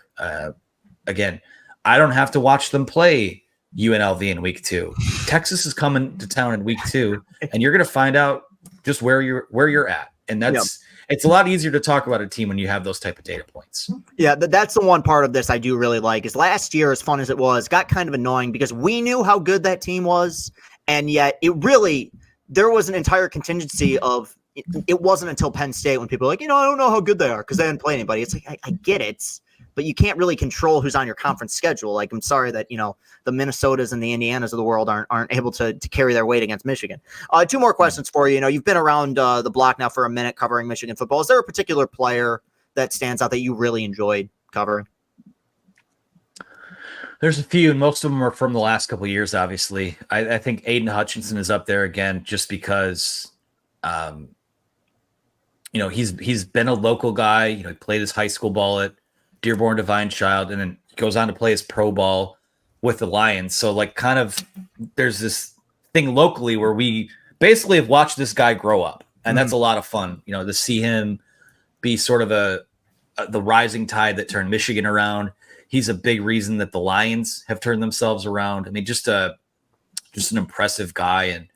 Again, I don't have to watch them play UNLV in week 2. Texas is coming to town in week 2, and you're going to find out just where you're at. And it's a lot easier to talk about a team when you have those type of data points. Yeah, that's the one part of this I do really like, is last year, as fun as it was, got kind of annoying because we knew how good that team was, and yet there was an entire contingency of it wasn't until Penn State when people were like, I don't know how good they are because they didn't play anybody. It's like, I get it, but you can't really control who's on your conference schedule. Like, I'm sorry that, the Minnesotas and the Indianas of the world aren't able to carry their weight against Michigan. 2 more questions for you. You've been around the block now for a minute covering Michigan football. Is there a particular player that stands out that you really enjoyed covering? There's a few, and most of them are from the last couple of years, obviously. I think Aiden Hutchinson is up there again just because, he's been a local guy. He played his high school ball at Dearborn Divine Child, and then goes on to play his pro ball with the Lions. So, there's this thing locally where we basically have watched this guy grow up, and that's a lot of fun, to see him be sort of the rising tide that turned Michigan around. He's a big reason that the Lions have turned themselves around. I mean, just an impressive guy and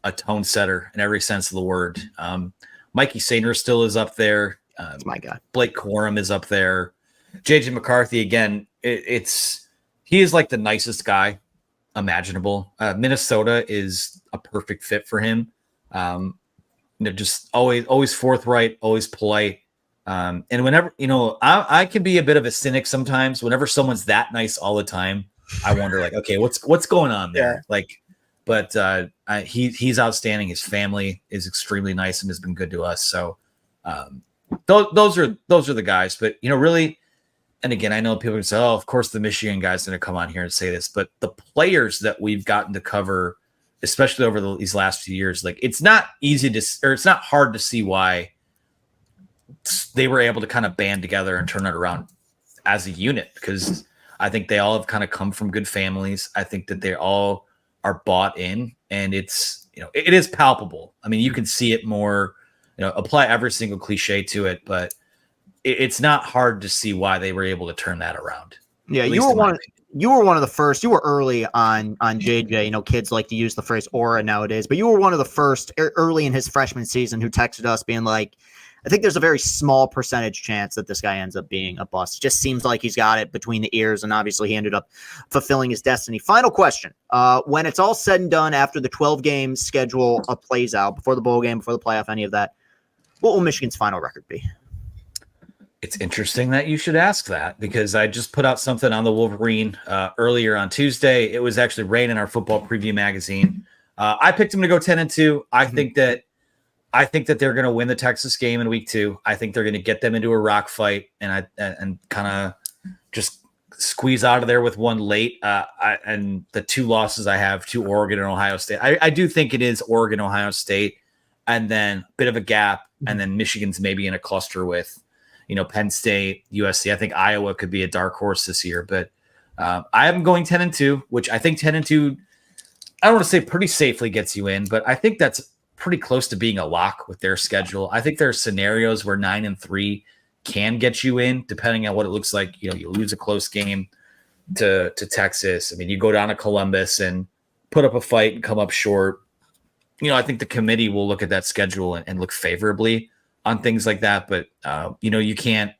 a tone setter in every sense of the word. Mikey Sainer still is up there. That's my guy. Blake Corum is up there. JJ McCarthy, again, he is like the nicest guy imaginable. Minnesota is a perfect fit for him. Just always forthright, always polite. And whenever, I can be a bit of a cynic sometimes. Whenever someone's that nice all the time, I wonder, okay, what's going on there? Yeah. But he's outstanding. His family is extremely nice and has been good to us. So those are the guys. But really, and again, I know people can say, "Oh, of course the Michigan guy's going to come on here and say this," but the players that we've gotten to cover, especially over these last few years, it's not it's not hard to see why they were able to kind of band together and turn it around as a unit, because I think they all have kind of come from good families. I think that they all are bought in, and it's, it is palpable. I mean, you can see it more, apply every single cliche to it, but it's not hard to see why they were able to turn that around. Yeah. You were one of the first, you were early on JJ. Kids like to use the phrase aura nowadays, but you were one of the first early in his freshman season who texted us being like, I think there's a very small percentage chance that this guy ends up being a bust. It just seems like he's got it between the ears, and obviously he ended up fulfilling his destiny. Final question. When it's all said and done, after the 12-game schedule plays out, before the bowl game, before the playoff, any of that, what will Michigan's final record be? It's interesting that you should ask that, because I just put out something on the Wolverine earlier on Tuesday. It was actually Rain in our football preview magazine. I picked him to go 10-2. I think that they're going to win the Texas game in week 2. I think they're going to get them into a rock fight and kind of just squeeze out of there with one late. And the 2 losses I have to Oregon and Ohio State. I do think it is Oregon, Ohio State, and then a bit of a gap. And then Michigan's maybe in a cluster with, Penn State, USC. I think Iowa could be a dark horse this year, but I am going 10-2, which I think 10-2, I don't want to say pretty safely gets you in, but I think that's pretty close to being a lock with their schedule. I think there are scenarios where 9-3 can get you in, depending on what it looks like. You lose a close game to Texas. I mean, you go down to Columbus and put up a fight and come up short. I think the committee will look at that schedule and look favorably on things like that. But you can't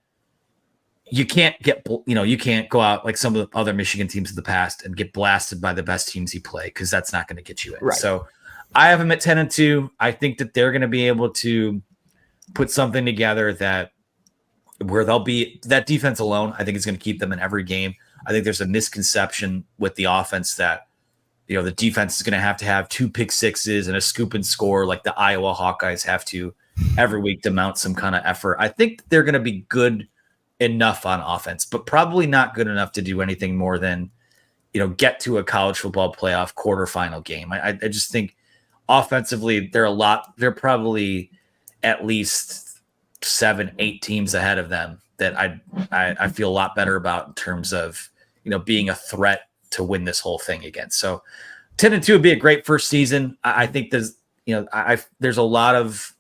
go out like some of the other Michigan teams in the past and get blasted by the best teams you play, because that's not going to get you in. Right. So I have them at 10-2. I think that they're going to be able to put something together where they'll be, that defense alone, I think is going to keep them in every game. I think there's a misconception with the offense that, the defense is going to have 2 pick sixes and a scoop and score like the Iowa Hawkeyes have to every week to mount some kind of effort. I think they're going to be good enough on offense, but probably not good enough to do anything more than, get to a college football playoff quarterfinal game. I just think offensively, they're probably at least 7, 8 teams ahead of them that I feel a lot better about in terms of, being a threat to win this whole thing again. So 10-2 would be a great first season. I think there's, there's a lot of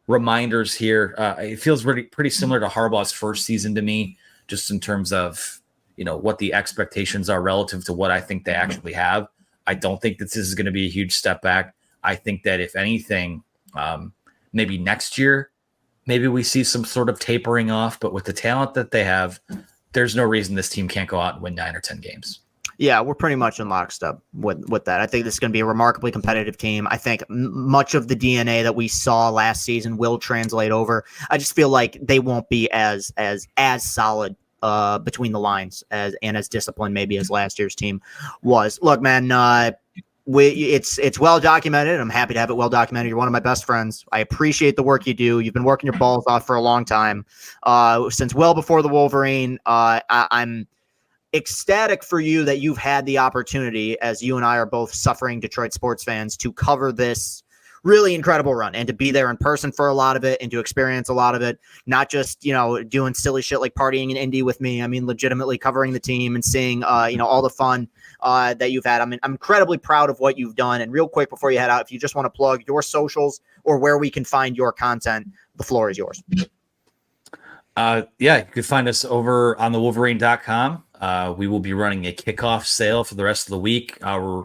reminders here. It feels pretty similar to Harbaugh's first season to me, just in terms of, what the expectations are relative to what I think they actually have. I don't think that this is going to be a huge step back. I think that if anything, maybe next year, maybe we see some sort of tapering off, but with the talent that they have, there's no reason this team can't go out and win 9 or 10 games. Yeah, we're pretty much in lockstep with that. I think this is going to be a remarkably competitive team. I think much of the DNA that we saw last season will translate over. I just feel like they won't be as solid between the lines and as disciplined maybe as last year's team was. Look, man, it's well documented. I'm happy to have it well documented. You're one of my best friends. I appreciate the work you do. You've been working your balls off for a long time, since well before the Wolverine. I'm ecstatic for you that you've had the opportunity, as you and I are both suffering Detroit sports fans, to cover this really incredible run and to be there in person for a lot of it and to experience a lot of it, not just, doing silly shit like partying in Indy with me. I mean, legitimately covering the team and seeing, all the fun that you've had. I mean, I'm incredibly proud of what you've done. And real quick, before you head out, if you just want to plug your socials or where we can find your content, the floor is yours. You can find us over on thewolverine.com. We will be running a kickoff sale for the rest of the week. We're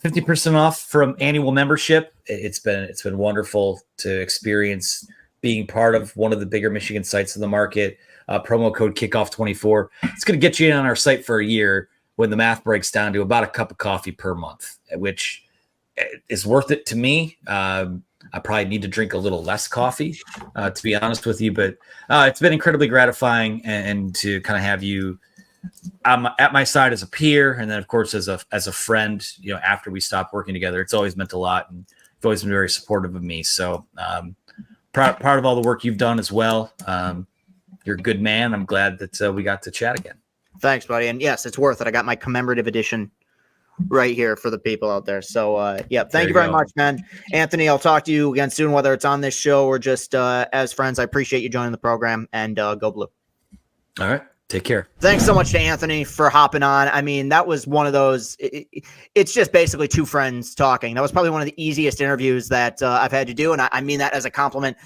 50% off from annual membership. It's been wonderful to experience being part of one of the bigger Michigan sites in the market. Promo code kickoff24. It's going to get you in on our site for a year when the math breaks down to about a cup of coffee per month, which is worth it to me. I probably need to drink a little less coffee, to be honest with you, but it's been incredibly gratifying and to kind of have you at my side as a peer, and then of course as a friend. After we stopped working together, it's always meant a lot, and you've always been very supportive of me. So proud of all the work you've done as well. You're a good man. I'm glad that we got to chat again. Thanks, buddy. And yes, it's worth it. I got my commemorative edition right here for the people out there. So thank you very much, man. Anthony, I'll talk to you again soon, whether it's on this show or just as friends. I appreciate you joining the program, and go Blue. All right. Take care. Thanks so much to Anthony for hopping on. I mean, that was one of those, it's just basically two friends talking. That was probably one of the easiest interviews that I've had to do. And I mean that as a compliment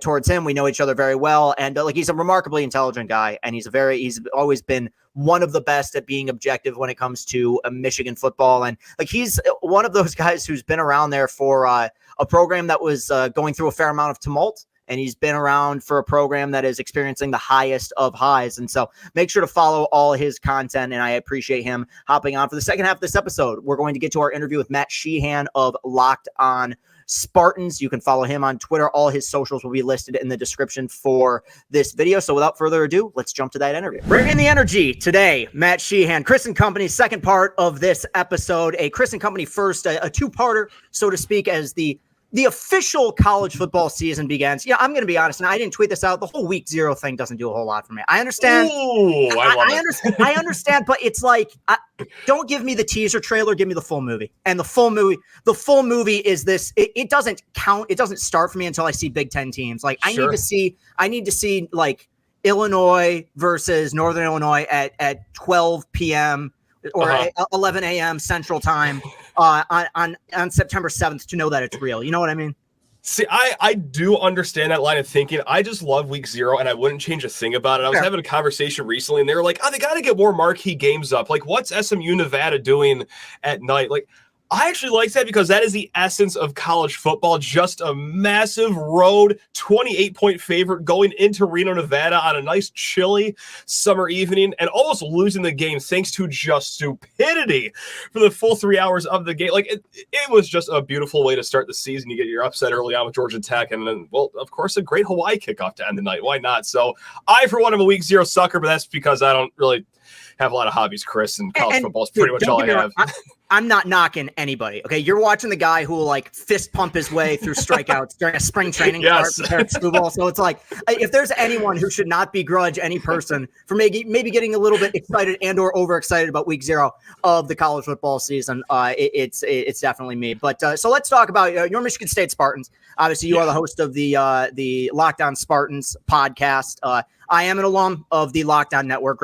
towards him. We know each other very well. And he's a remarkably intelligent guy. And he's always been one of the best at being objective when it comes to Michigan football. And he's one of those guys who's been around there for a program that was going through a fair amount of tumult. And he's been around for a program that is experiencing the highest of highs. And so make sure to follow all his content. And I appreciate him hopping on for the second half of this episode. We're going to get to our interview with Matt Sheehan of Locked On Spartans. You can follow him on Twitter. All his socials will be listed in the description for this video. So without further ado, let's jump to that interview. Bringing the energy today, Matt Sheehan, Chris and Company's second part of this episode, a Chris and Company first, a two-parter, so to speak, as the official college football season begins. Yeah, I'm going to be honest, and I didn't tweet this out. The whole week 0 thing doesn't do a whole lot for me. I understand. Ooh, I understand, but it's like, don't give me the teaser trailer. Give me the full movie. And the full movie is this. It doesn't count. It doesn't start for me until I see Big Ten teams. Like I need to see like Illinois versus Northern Illinois at 12 p.m. or 11 a.m. Central Time on September 7th to know that it's real. You know what I mean? See, I do understand that line of thinking. I just love week 0, and I wouldn't change a thing about it. I was having a conversation recently, and they were like, they got to get more marquee games up. Like, what's SMU Nevada doing at night? Like, I actually like that because that is the essence of college football. Just a massive road 28-point favorite going into Reno, Nevada on a nice chilly summer evening and almost losing the game thanks to just stupidity for the full 3 hours of the game. Like it was just a beautiful way to start the season. You get your upset early on with Georgia Tech and then, well, of course, a great Hawaii kickoff to end the night. Why not? So I, for one, am a week 0 sucker, but that's because I don't really have a lot of hobbies, Chris, and college football is pretty much all I have. I'm not knocking anybody. Okay, you're watching the guy who will like fist pump his way through strikeouts during a spring training Yes. ball. So it's like, if there's anyone who should not begrudge any person for maybe getting a little bit excited and or overexcited about week 0 of the college football season, it's definitely me. But so let's talk about your Michigan State Spartans. Obviously, you are the host of the Lockdown Spartans podcast. I am an alum of the Lockdown Network,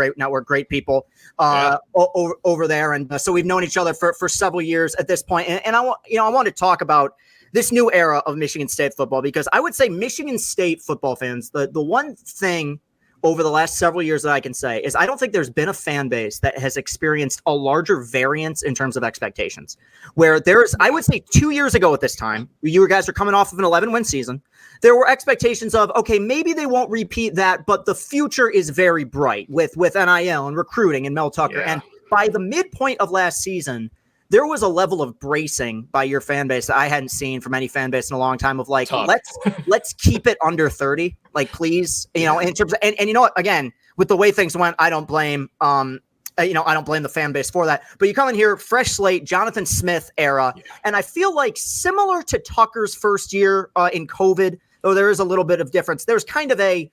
great people over there, and so we've known each other for several years at this point. And I want to talk about this new era of Michigan State football, because I would say Michigan State football fans, the one thing over the last several years that I can say is I don't think there's been a fan base that has experienced a larger variance in terms of expectations. Where I would say 2 years ago at this time, you guys are coming off of an 11-win season. There were expectations of, okay, maybe they won't repeat that, but the future is very bright with NIL and recruiting and Mel Tucker. Yeah. And by the midpoint of last season, there was a level of bracing by your fan base that I hadn't seen from any fan base in a long time of like, let's keep it under 30, like, please, in terms of, and you know what, again, with the way things went, I don't blame, I don't blame the fan base for that, but you come in here, fresh slate, Jonathan Smith era. Yeah. And I feel like similar to Tucker's first year in COVID, though there is a little bit of difference. There's kind of a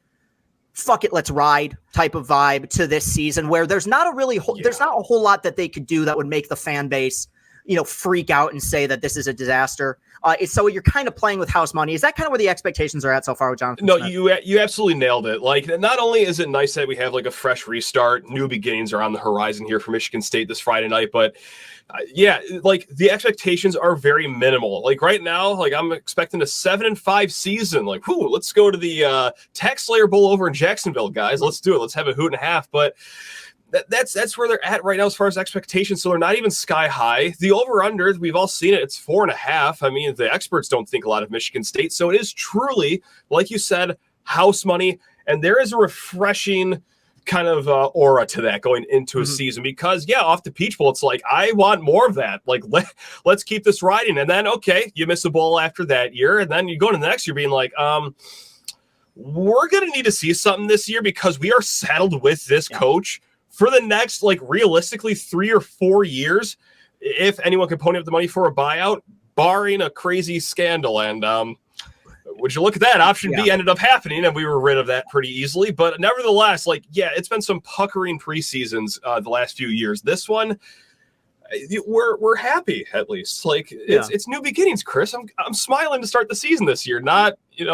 fuck it, let's ride type of vibe to this season where there's not a whole lot that they could do that would make the fan base, freak out and say that this is a disaster. So you're kind of playing with house money. Is that kind of where the expectations are at so far with Jonathan No, Smith? you absolutely nailed it. Like, not only is it nice that we have like a fresh restart, new beginnings are on the horizon here for Michigan State this Friday night, but like the expectations are very minimal. Like right now, like I'm expecting a 7-5 season. Like, let's go to the Tax Slayer Bowl over in Jacksonville, guys. Let's do it. Let's have a hoot and a half. But that's where they're at right now as far as expectations. So they're not even sky high. The over-under, we've all seen it. It's 4.5. I mean, the experts don't think a lot of Michigan State. So it is truly, like you said, house money. And there is a refreshing kind of aura to that going into a season because, off the Peach Bowl, it's like, I want more of that. Like, let's keep this riding. And then, okay, you miss a bowl after that year. And then you go into the next year being like, we're going to need to see something this year because we are saddled with this coach for the next, like, realistically 3 or 4 years, if anyone can pony up the money for a buyout, barring a crazy scandal. And would you look at that? Option B ended up happening, and we were rid of that pretty easily. But nevertheless, like, it's been some puckering preseasons the last few years. This one, we're happy at least. Like it's new beginnings, Chris. I'm smiling to start the season this year, not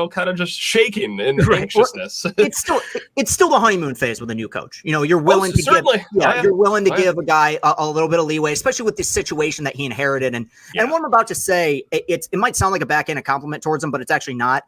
kind of just shaking in anxiousness. It's still the honeymoon phase with a new coach. You're willing to give a guy a little bit of leeway, especially with this situation that he inherited. And what I'm about to say, it might sound like a backhanded compliment towards him, but it's actually not.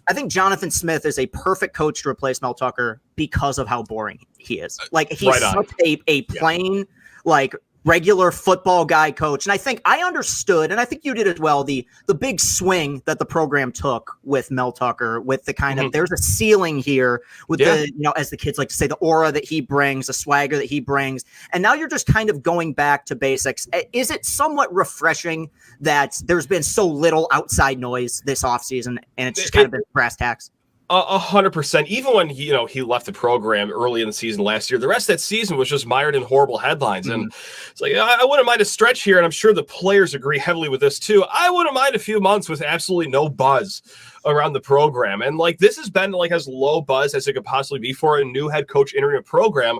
I think Jonathan Smith is a perfect coach to replace Mel Tucker because of how boring he is. Like he's such a plain, like, regular football guy coach. And I think I understood, and I think you did as well, the big swing that the program took with Mel Tucker, with the kind of, there's a ceiling here with the, as the kids like to say, the aura that he brings, the swagger that he brings. And now you're just kind of going back to basics. Is it somewhat refreshing that there's been so little outside noise this offseason and it's just kind of been brass tacks? 100%. Even when he left the program early in the season last year, the rest of that season was just mired in horrible headlines. And it's like, I wouldn't mind a stretch here, and I'm sure the players agree heavily with this too. I wouldn't mind a few months with absolutely no buzz around the program. And like this has been like as low buzz as it could possibly be for a new head coach entering a program,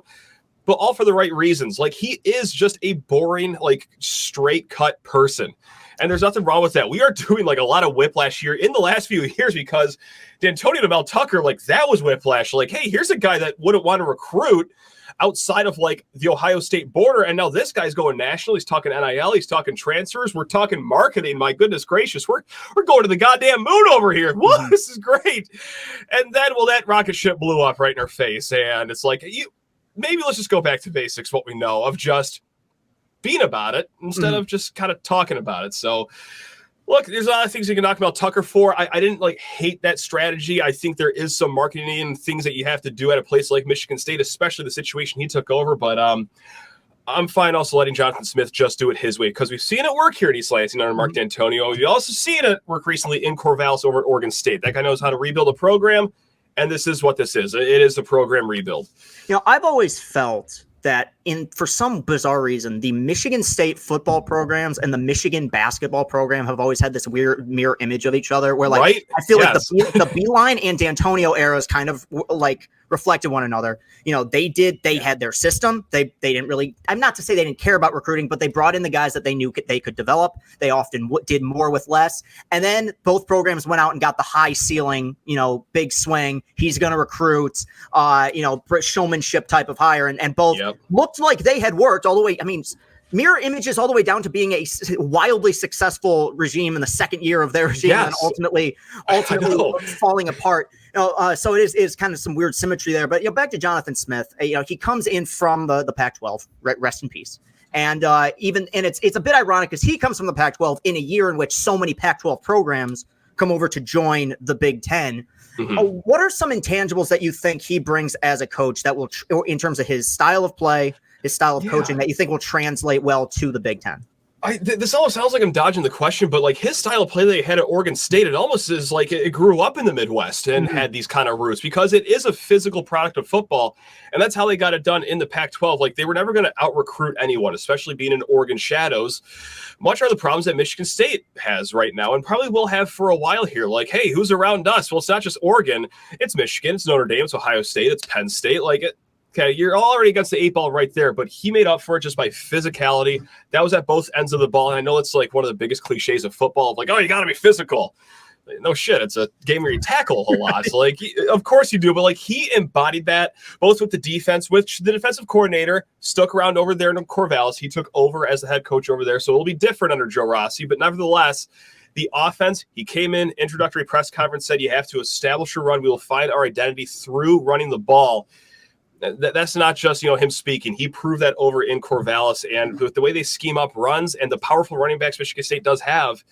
but all for the right reasons. Like he is just a boring, like straight cut person. And there's nothing wrong with that. We are doing like a lot of whiplash here in the last few years because D'Antonio to Mel Tucker, like that was whiplash. Like, hey, here's a guy that wouldn't want to recruit outside of like the Ohio State border. And now this guy's going national. He's talking NIL. He's talking transfers. We're talking marketing. My goodness gracious. We're going to the goddamn moon over here. Whoa, this is great. And then, that rocket ship blew up right in our face. And it's like, maybe let's just go back to basics, what we know of just being about it instead of just kind of talking about it. So look, there's a lot of things you can knock about Tucker for. I didn't like hate that strategy. I think there is some marketing and things that you have to do at a place like Michigan State, especially the situation he took over. But I'm fine also letting Jonathan Smith just do it his way because we've seen it work here at East Lansing under Mark D'Antonio. We've also seen it work recently in Corvallis over at Oregon State. That guy knows how to rebuild a program, and this is what this is. It is a program rebuild. I've always felt that for some bizarre reason, the Michigan State football programs and the Michigan basketball program have always had this weird mirror image of each other, where like right? I feel Yes. like the Beeline and D'Antonio eras kind of like reflected one another. You know, they had their system. They didn't really, I'm not to say they didn't care about recruiting, but they brought in the guys that they knew they could develop. They often did more with less. And then both programs went out and got the high ceiling, you know, big swing. He's going to recruit, you know, showmanship type of hire. And both looked like they had worked all the way. I mean, mirror images all the way down to being a wildly successful regime in the second year of their regime, and ultimately falling apart. You know, so it is kind of some weird symmetry there. But you know, back to Jonathan Smith, you know, he comes in from the Pac-12, rest in peace. And it's a bit ironic because he comes from the Pac-12 in a year in which so many Pac-12 programs come over to join the Big Ten. What are some intangibles that you think he brings as a coach that will, in terms of his style of play, his style of coaching, that you think will translate well to the Big Ten? This almost sounds like I'm dodging the question, but like his style of play that he had at Oregon State, it almost is like it grew up in the Midwest and had these kind of roots, because it is a physical product of football. And that's how they got it done in the Pac-12. Like they were never going to out recruit anyone, especially being in Oregon shadows. Much are the problems that Michigan State has right now and probably will have for a while here. Like, hey, who's around us? Well, it's not just Oregon. It's Michigan. It's Notre Dame. It's Ohio State. It's Penn State. Like it. Okay, you're already against the 8 ball right there, but he made up for it just by physicality. That was at both ends of the ball, and I know it's like one of the biggest cliches of football, like, oh, you got to be physical. No shit, it's a game where you tackle a whole lot. So, like, of course you do, but, like, he embodied that both with the defense, which the defensive coordinator stuck around over there in Corvallis. He took over as the head coach over there, so it'll be different under Joe Rossi, but nevertheless, the offense, he came in, introductory press conference, said you have to establish a run. We will find our identity through running the ball. That's not just, you know, him speaking. He proved that over in Corvallis, and with the way they scheme up runs and the powerful running backs Michigan State does have,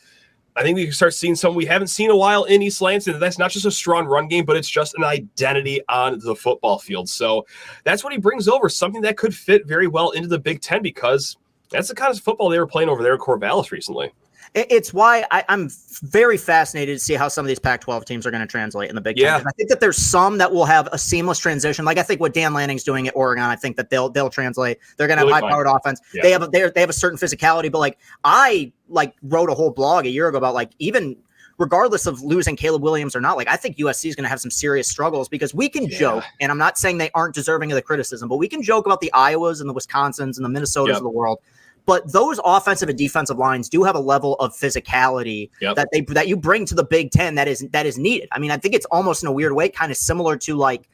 I think we can start seeing something we haven't seen in a while in East Lansing. That's not just a strong run game, but it's just an identity on the football field. So that's what he brings over, something that could fit very well into the Big Ten, because that's the kind of football they were playing over there in Corvallis recently. It's why I'm very fascinated to see how some of these Pac-12 teams are going to translate in the Big Ten. I think that there's some that will have a seamless transition. Like I think what Dan Lanning's doing at Oregon, I think that they'll translate. They're going to have high-powered offense. Yeah. They have a certain physicality, but like I wrote a whole blog a year ago about like even regardless of losing Caleb Williams or not, like I think USC is going to have some serious struggles, because we can joke, and I'm not saying they aren't deserving of the criticism, but we can joke about the Iowas and the Wisconsins and the Minnesotas of the world. But those offensive and defensive lines do have a level of physicality that you bring to the Big Ten that is needed. I mean, I think it's almost in a weird way kind of similar to like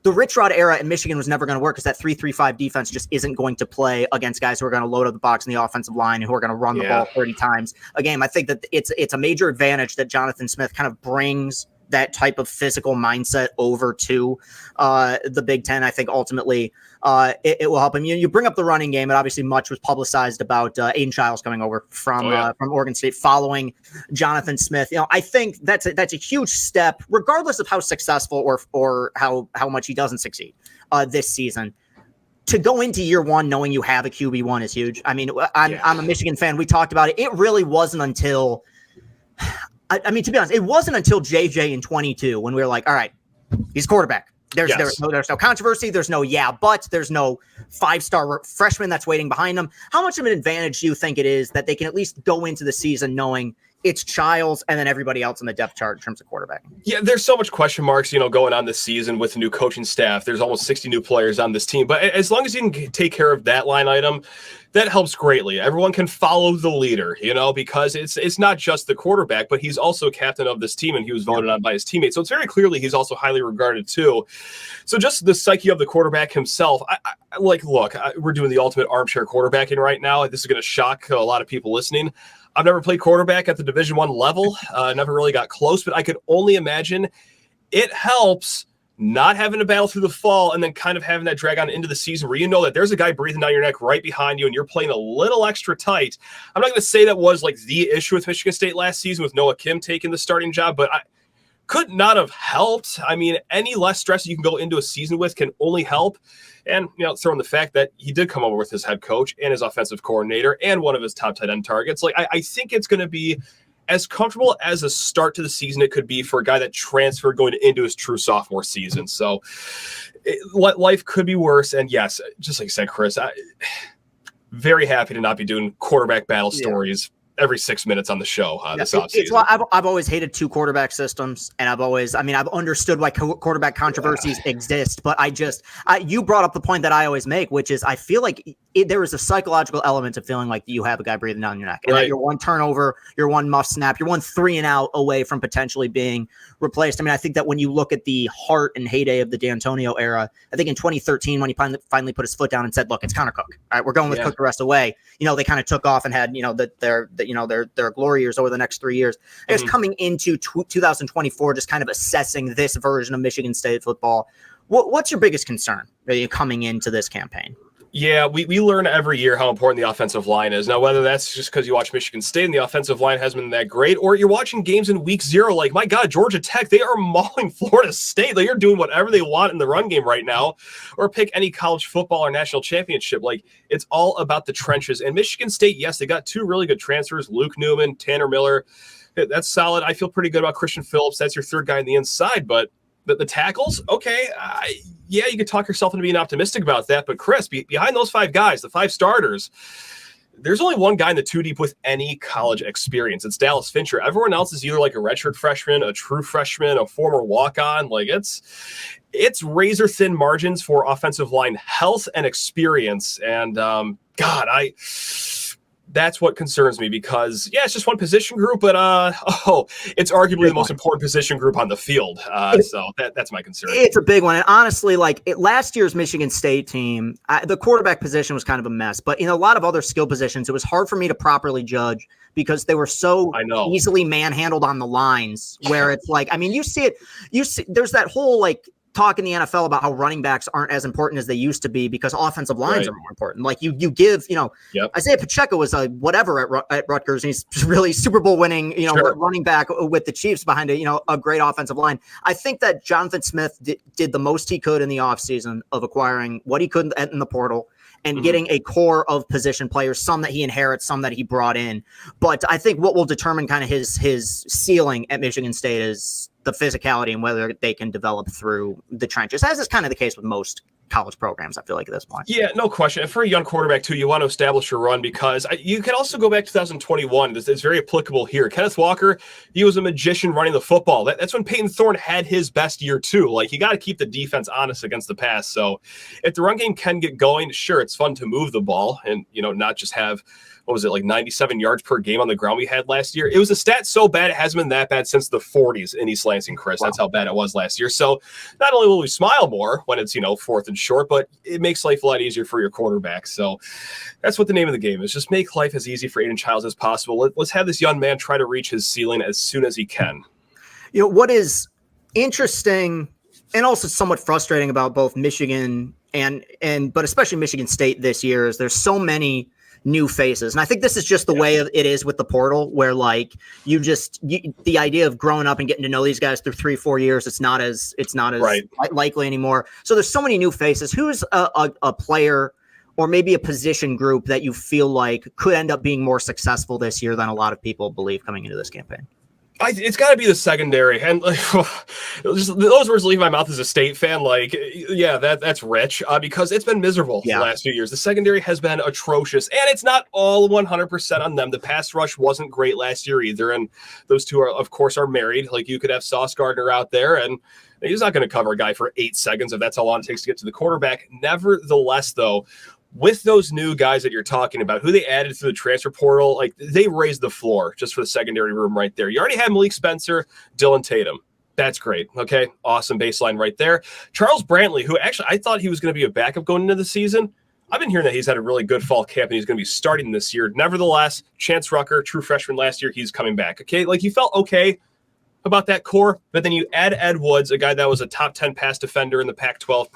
the Rich Rod era in Michigan was never going to work, because that 3-3-5 defense just isn't going to play against guys who are going to load up the box in the offensive line and who are going to run the ball 30 times a game. I think that it's a major advantage that Jonathan Smith kind of brings that type of physical mindset over to the Big Ten. I think ultimately it will help him. You bring up the running game, and obviously much was publicized about Aiden Childs coming over from Oregon State following Jonathan Smith. You know, I think that's a huge step, regardless of how successful or how much he doesn't succeed this season. To go into year one knowing you have a QB1 is huge. I mean, I'm a Michigan fan. We talked about it. It really wasn't until I mean, to be honest, it wasn't until JJ in 22 when we were like, all right, he's quarterback. There's no controversy. There's no but. There's no 5-star freshman that's waiting behind them. How much of an advantage do you think it is that they can at least go into the season knowing it's Childs and then everybody else on the depth chart in terms of quarterback? Yeah, there's so much question marks, you know, going on this season with the new coaching staff. There's almost 60 new players on this team. But as long as you can take care of that line item, that helps greatly. Everyone can follow the leader, you know, because it's not just the quarterback, but he's also captain of this team, and he was voted on by his teammates. So it's very clearly he's also highly regarded too. So just the psyche of the quarterback himself, we're doing the ultimate armchair quarterbacking right now. This is going to shock a lot of people listening. I've never played quarterback at the Division I level. Never really got close, but I could only imagine it helps not having to battle through the fall and then kind of having that drag on into the season where you know that there's a guy breathing down your neck right behind you and you're playing a little extra tight. I'm not going to say that was like the issue with Michigan State last season with Noah Kim taking the starting job, but I could not have helped. I mean, any less stress you can go into a season with can only help. And, you know, throwing the fact that he did come over with his head coach and his offensive coordinator and one of his top tight end targets. Like, I think it's going to be as comfortable as a start to the season it could be for a guy that transferred going into his true sophomore season. So life could be worse. And yes, just like you said, Chris, very happy to not be doing quarterback battle stories every 6 minutes on the show this offseason. It's why I've always hated two quarterback systems, and I've understood why quarterback controversies exist, but you brought up the point that I always make, which is I feel like there is a psychological element of feeling like you have a guy breathing down your neck, and that you're one turnover, you're one muff snap, you're one 3 and out away from potentially being replaced. I mean, I think that when you look at the heart and heyday of the D'Antonio era, I think in 2013 when he finally put his foot down and said, "Look, it's Connor Cook. All right, we're going with Cook the rest of the way." They kind of took off and had their glory years over the next 3 years. I guess coming into 2024, just kind of assessing this version of Michigan State football, what's your biggest concern coming into this campaign? Yeah, we learn every year how important the offensive line is. Now, whether that's just because you watch Michigan State and the offensive line hasn't been that great, or you're watching games in week 0, like, my God, Georgia Tech, they are mauling Florida State. They are doing whatever they want in the run game right now, or pick any college football or national championship. Like, it's all about the trenches. And Michigan State, yes, they got 2 really good transfers, Luke Newman, Tanner Miller. That's solid. I feel pretty good about Christian Phillips. That's your third guy on the inside, but the tackles, okay, you could talk yourself into being optimistic about that. But Chris, behind those 5 guys, the 5 starters, there's only one guy in the 2 deep with any college experience. It's Dallas Fincher. Everyone else is either like a redshirt freshman, a true freshman, a former walk-on. Like it's razor thin margins for offensive line health and experience. And that's what concerns me because, it's just one position group, but it's arguably the most important position group on the field. So that's my concern. It's a big one. And honestly, last year's Michigan State team, the quarterback position was kind of a mess, but in a lot of other skill positions, it was hard for me to properly judge because they were so easily manhandled on the lines where it's like, I mean, you see there's that whole talk in the NFL about how running backs aren't as important as they used to be because offensive lines are more important. Like you give, Isaiah Pacheco was a whatever at Rutgers, and he's really Super Bowl winning, running back with the Chiefs behind a great offensive line. I think that Jonathan Smith did the most he could in the offseason of acquiring what he could in the portal and getting a core of position players, some that he inherits, some that he brought in. But I think what will determine kind of his ceiling at Michigan State is the physicality and whether they can develop through the trenches, as is kind of the case with most college programs, I feel like, at this point. Yeah, no question. And for a young quarterback, too, you want to establish your run because you can also go back to 2021. It's very applicable here. Kenneth Walker, he was a magician running the football. That's when Peyton Thorne had his best year, too. Like, you got to keep the defense honest against the pass. So if the run game can get going, sure, it's fun to move the ball and, not just have – 97 yards per game on the ground we had last year. It was a stat so bad, it hasn't been that bad since the 40s in East Lansing, Chris. Wow. That's how bad it was last year. So not only will we smile more when it's, 4th and short, but it makes life a lot easier for your quarterback. So that's what the name of the game is. Just make life as easy for Aiden Childs as possible. Let's have this young man try to reach his ceiling as soon as he can. What is interesting and also somewhat frustrating about both Michigan but especially Michigan State this year is there's so many new faces. And I think this is just the way it is with the portal where the idea of growing up and getting to know these guys through 3-4 years, it's not as likely anymore. So there's so many new faces. Who's a player or maybe a position group that you feel like could end up being more successful this year than a lot of people believe coming into this campaign? It's got to be the secondary, and just those words leave my mouth as a State fan. That's rich because it's been miserable the last few years. The secondary has been atrocious, and it's not all 100% on them. The pass rush wasn't great last year either, and those two of course, are married. Like you could have Sauce Gardner out there, and he's not going to cover a guy for 8 seconds if that's how long it takes to get to the quarterback. Nevertheless, though, with those new guys that you're talking about, who they added through the transfer portal, they raised the floor just for the secondary room right there. You already had Malik Spencer, Dylan Tatum. That's great. Okay, awesome baseline right there. Charles Brantley, who actually I thought he was going to be a backup going into the season. I've been hearing that he's had a really good fall camp and he's going to be starting this year. Nevertheless, Chance Rucker, true freshman last year, he's coming back. Okay, you felt okay about that core, but then you add Ed Woods, a guy that was a top 10 pass defender in the Pac-12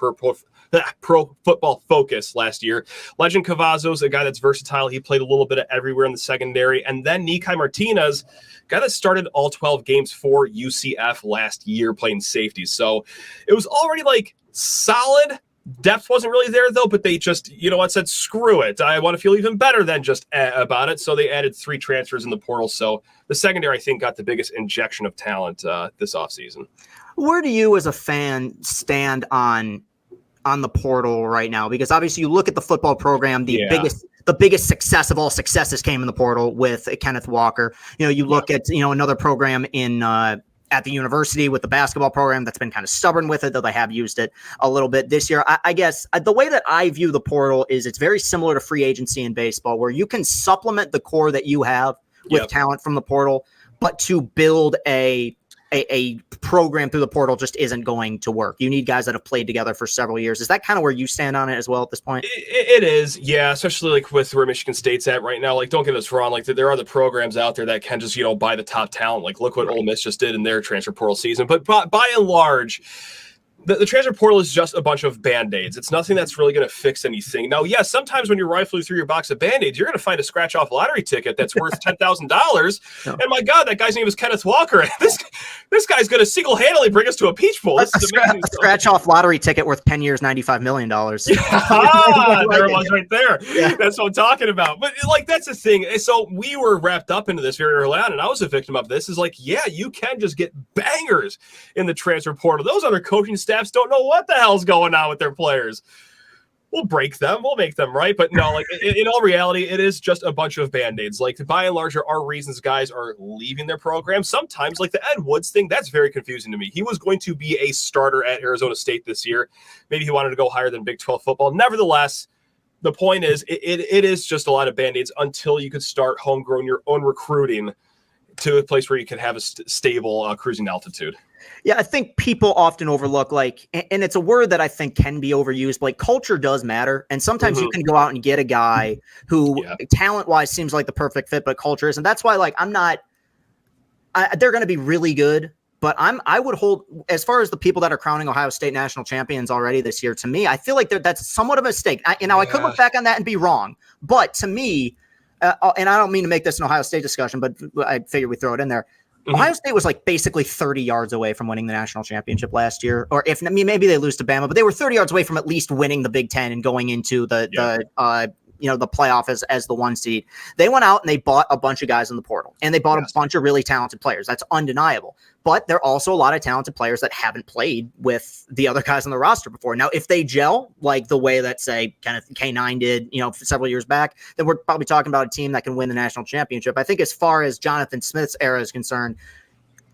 Pro Football Focus last year. Legend Cavazos, a guy that's versatile. He played a little bit of everywhere in the secondary. And then Nikai Martinez, guy that started all 12 games for UCF last year playing safety. So it was already solid, Depth wasn't really there, though, but they just, said, screw it. I want to feel even better than just about it. So they added 3 transfers in the portal. So the secondary, I think, got the biggest injection of talent this offseason. Where do you as a fan stand on the portal right now? Because obviously you look at the football program, the biggest success of all successes came in the portal with Kenneth Walker. You look at, another program in at the university with the basketball program that's been kind of stubborn with it, though they have used it a little bit this year. I guess the way that I view the portal is it's very similar to free agency in baseball, where you can supplement the core that you have with talent from the portal, but to build a program through the portal just isn't going to work. You need guys that have played together for several years. Is that kind of where you stand on it as well at this point? It is, yeah, especially like with where Michigan State's at right now. Like, don't get us wrong, like there are other programs out there that can just, buy the top talent. Like, look what Ole Miss just did in their transfer portal season. But by and large, the transfer portal is just a bunch of Band-Aids. It's nothing that's really going to fix anything. Now, yes, sometimes when you're rifling through your box of Band-Aids, you're going to find a scratch-off lottery ticket that's worth $10,000. And my God, that guy's name is Kenneth Walker. This guy's going to single-handedly bring us to a Peach Bowl. A scratch-off lottery ticket worth 10 years, $95 million. There it was right there. Yeah. That's what I'm talking about. But, that's the thing. So we were wrapped up into this very early on, and I was a victim of this. Is you can just get bangers in the transfer portal. Those other coaching staffs don't know what the hell's going on with their players. We'll break them. We'll make them right. But no, in all reality, it is just a bunch of Band-Aids. By and large, there are reasons guys are leaving their program. Sometimes, like the Ed Woods thing, that's very confusing to me. He was going to be a starter at Arizona State this year. Maybe he wanted to go higher than Big 12 football. Nevertheless, the point is, it is just a lot of Band-Aids until you could start homegrown your own recruiting to a place where you can have a stable cruising altitude. Yeah, I think people often overlook, and it's a word that I think can be overused, but culture does matter. And sometimes you can go out and get a guy who talent-wise seems like the perfect fit, but culture isn't. That's why, they're going to be really good, but I would hold, as far as the people that are crowning Ohio State national champions already this year, to me, I feel like that's somewhat of a mistake. I could look back on that and be wrong, but to me, and I don't mean to make this an Ohio State discussion, but I figured we'd throw it in there. Ohio State was basically 30 yards away from winning the national championship last year, or maybe they lose to Bama, but they were 30 yards away from at least winning the Big Ten and going into the playoff as the 1 seed. They went out and they bought a bunch of guys in the portal, and they bought a bunch of really talented players. That's undeniable. But there are also a lot of talented players that haven't played with the other guys on the roster before. Now, if they gel like the way that, say, Kenneth K9 did, several years back, then we're probably talking about a team that can win the national championship. I think as far as Jonathan Smith's era is concerned,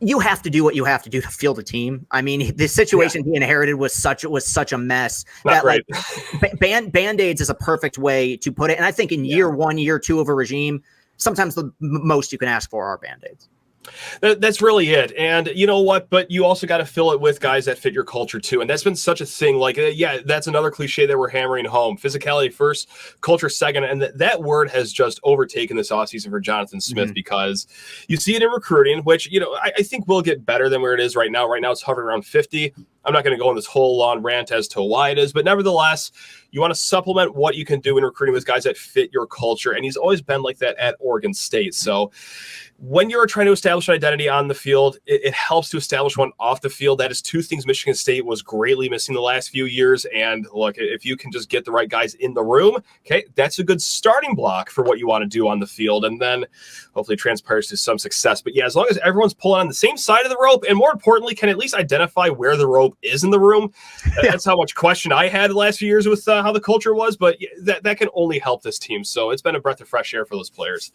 you have to do what you have to do to field a team. I mean, the situation he inherited was such a mess that Band-Aids is a perfect way to put it. And I think in year 1, year 2 of a regime, sometimes the most you can ask for are Band-Aids. That's really it. And you know what? But you also got to fill it with guys that fit your culture too. And that's been such a thing. That's another cliche that we're hammering home. Physicality first, culture second. And that word has just overtaken this offseason for Jonathan Smith because you see it in recruiting, which, I think will get better than where it is right now. Right now it's hovering around 50. I'm not going to go on this whole long rant as to why it is, but nevertheless, you want to supplement what you can do in recruiting with guys that fit your culture. And he's always been like that at Oregon State. So when you're trying to establish an identity on the field, it helps to establish one off the field. That is 2 things Michigan State was greatly missing the last few years. And look, if you can just get the right guys in the room, okay, that's a good starting block for what you want to do on the field. And then hopefully it transpires to some success. But yeah, as long as everyone's pulling on the same side of the rope, and more importantly, can at least identify where the rope is in the room. That's how much question I had the last few years with how the culture was. But that can only help this team. So it's been a breath of fresh air for those players.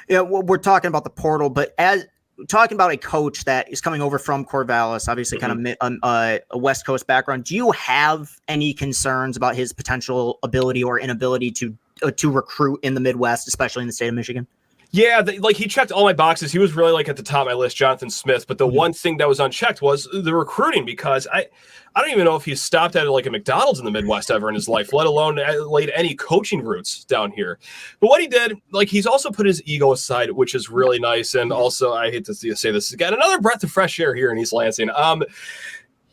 Yeah, we're talking about the portal, but as talking about a coach that is coming over from Corvallis, obviously kind of a West Coast background, do you have any concerns about his potential ability or inability to recruit in the Midwest, especially in the state of Michigan? Yeah, he checked all my boxes. He was really at the top of my list, Jonathan Smith. But the one thing that was unchecked was the recruiting, because I don't even know if he's stopped at a McDonald's in the Midwest ever in his life, let alone laid any coaching roots down here. But what he did, he's also put his ego aside, which is really nice. And also, I hate to say this, he's got another breath of fresh air here in East Lansing.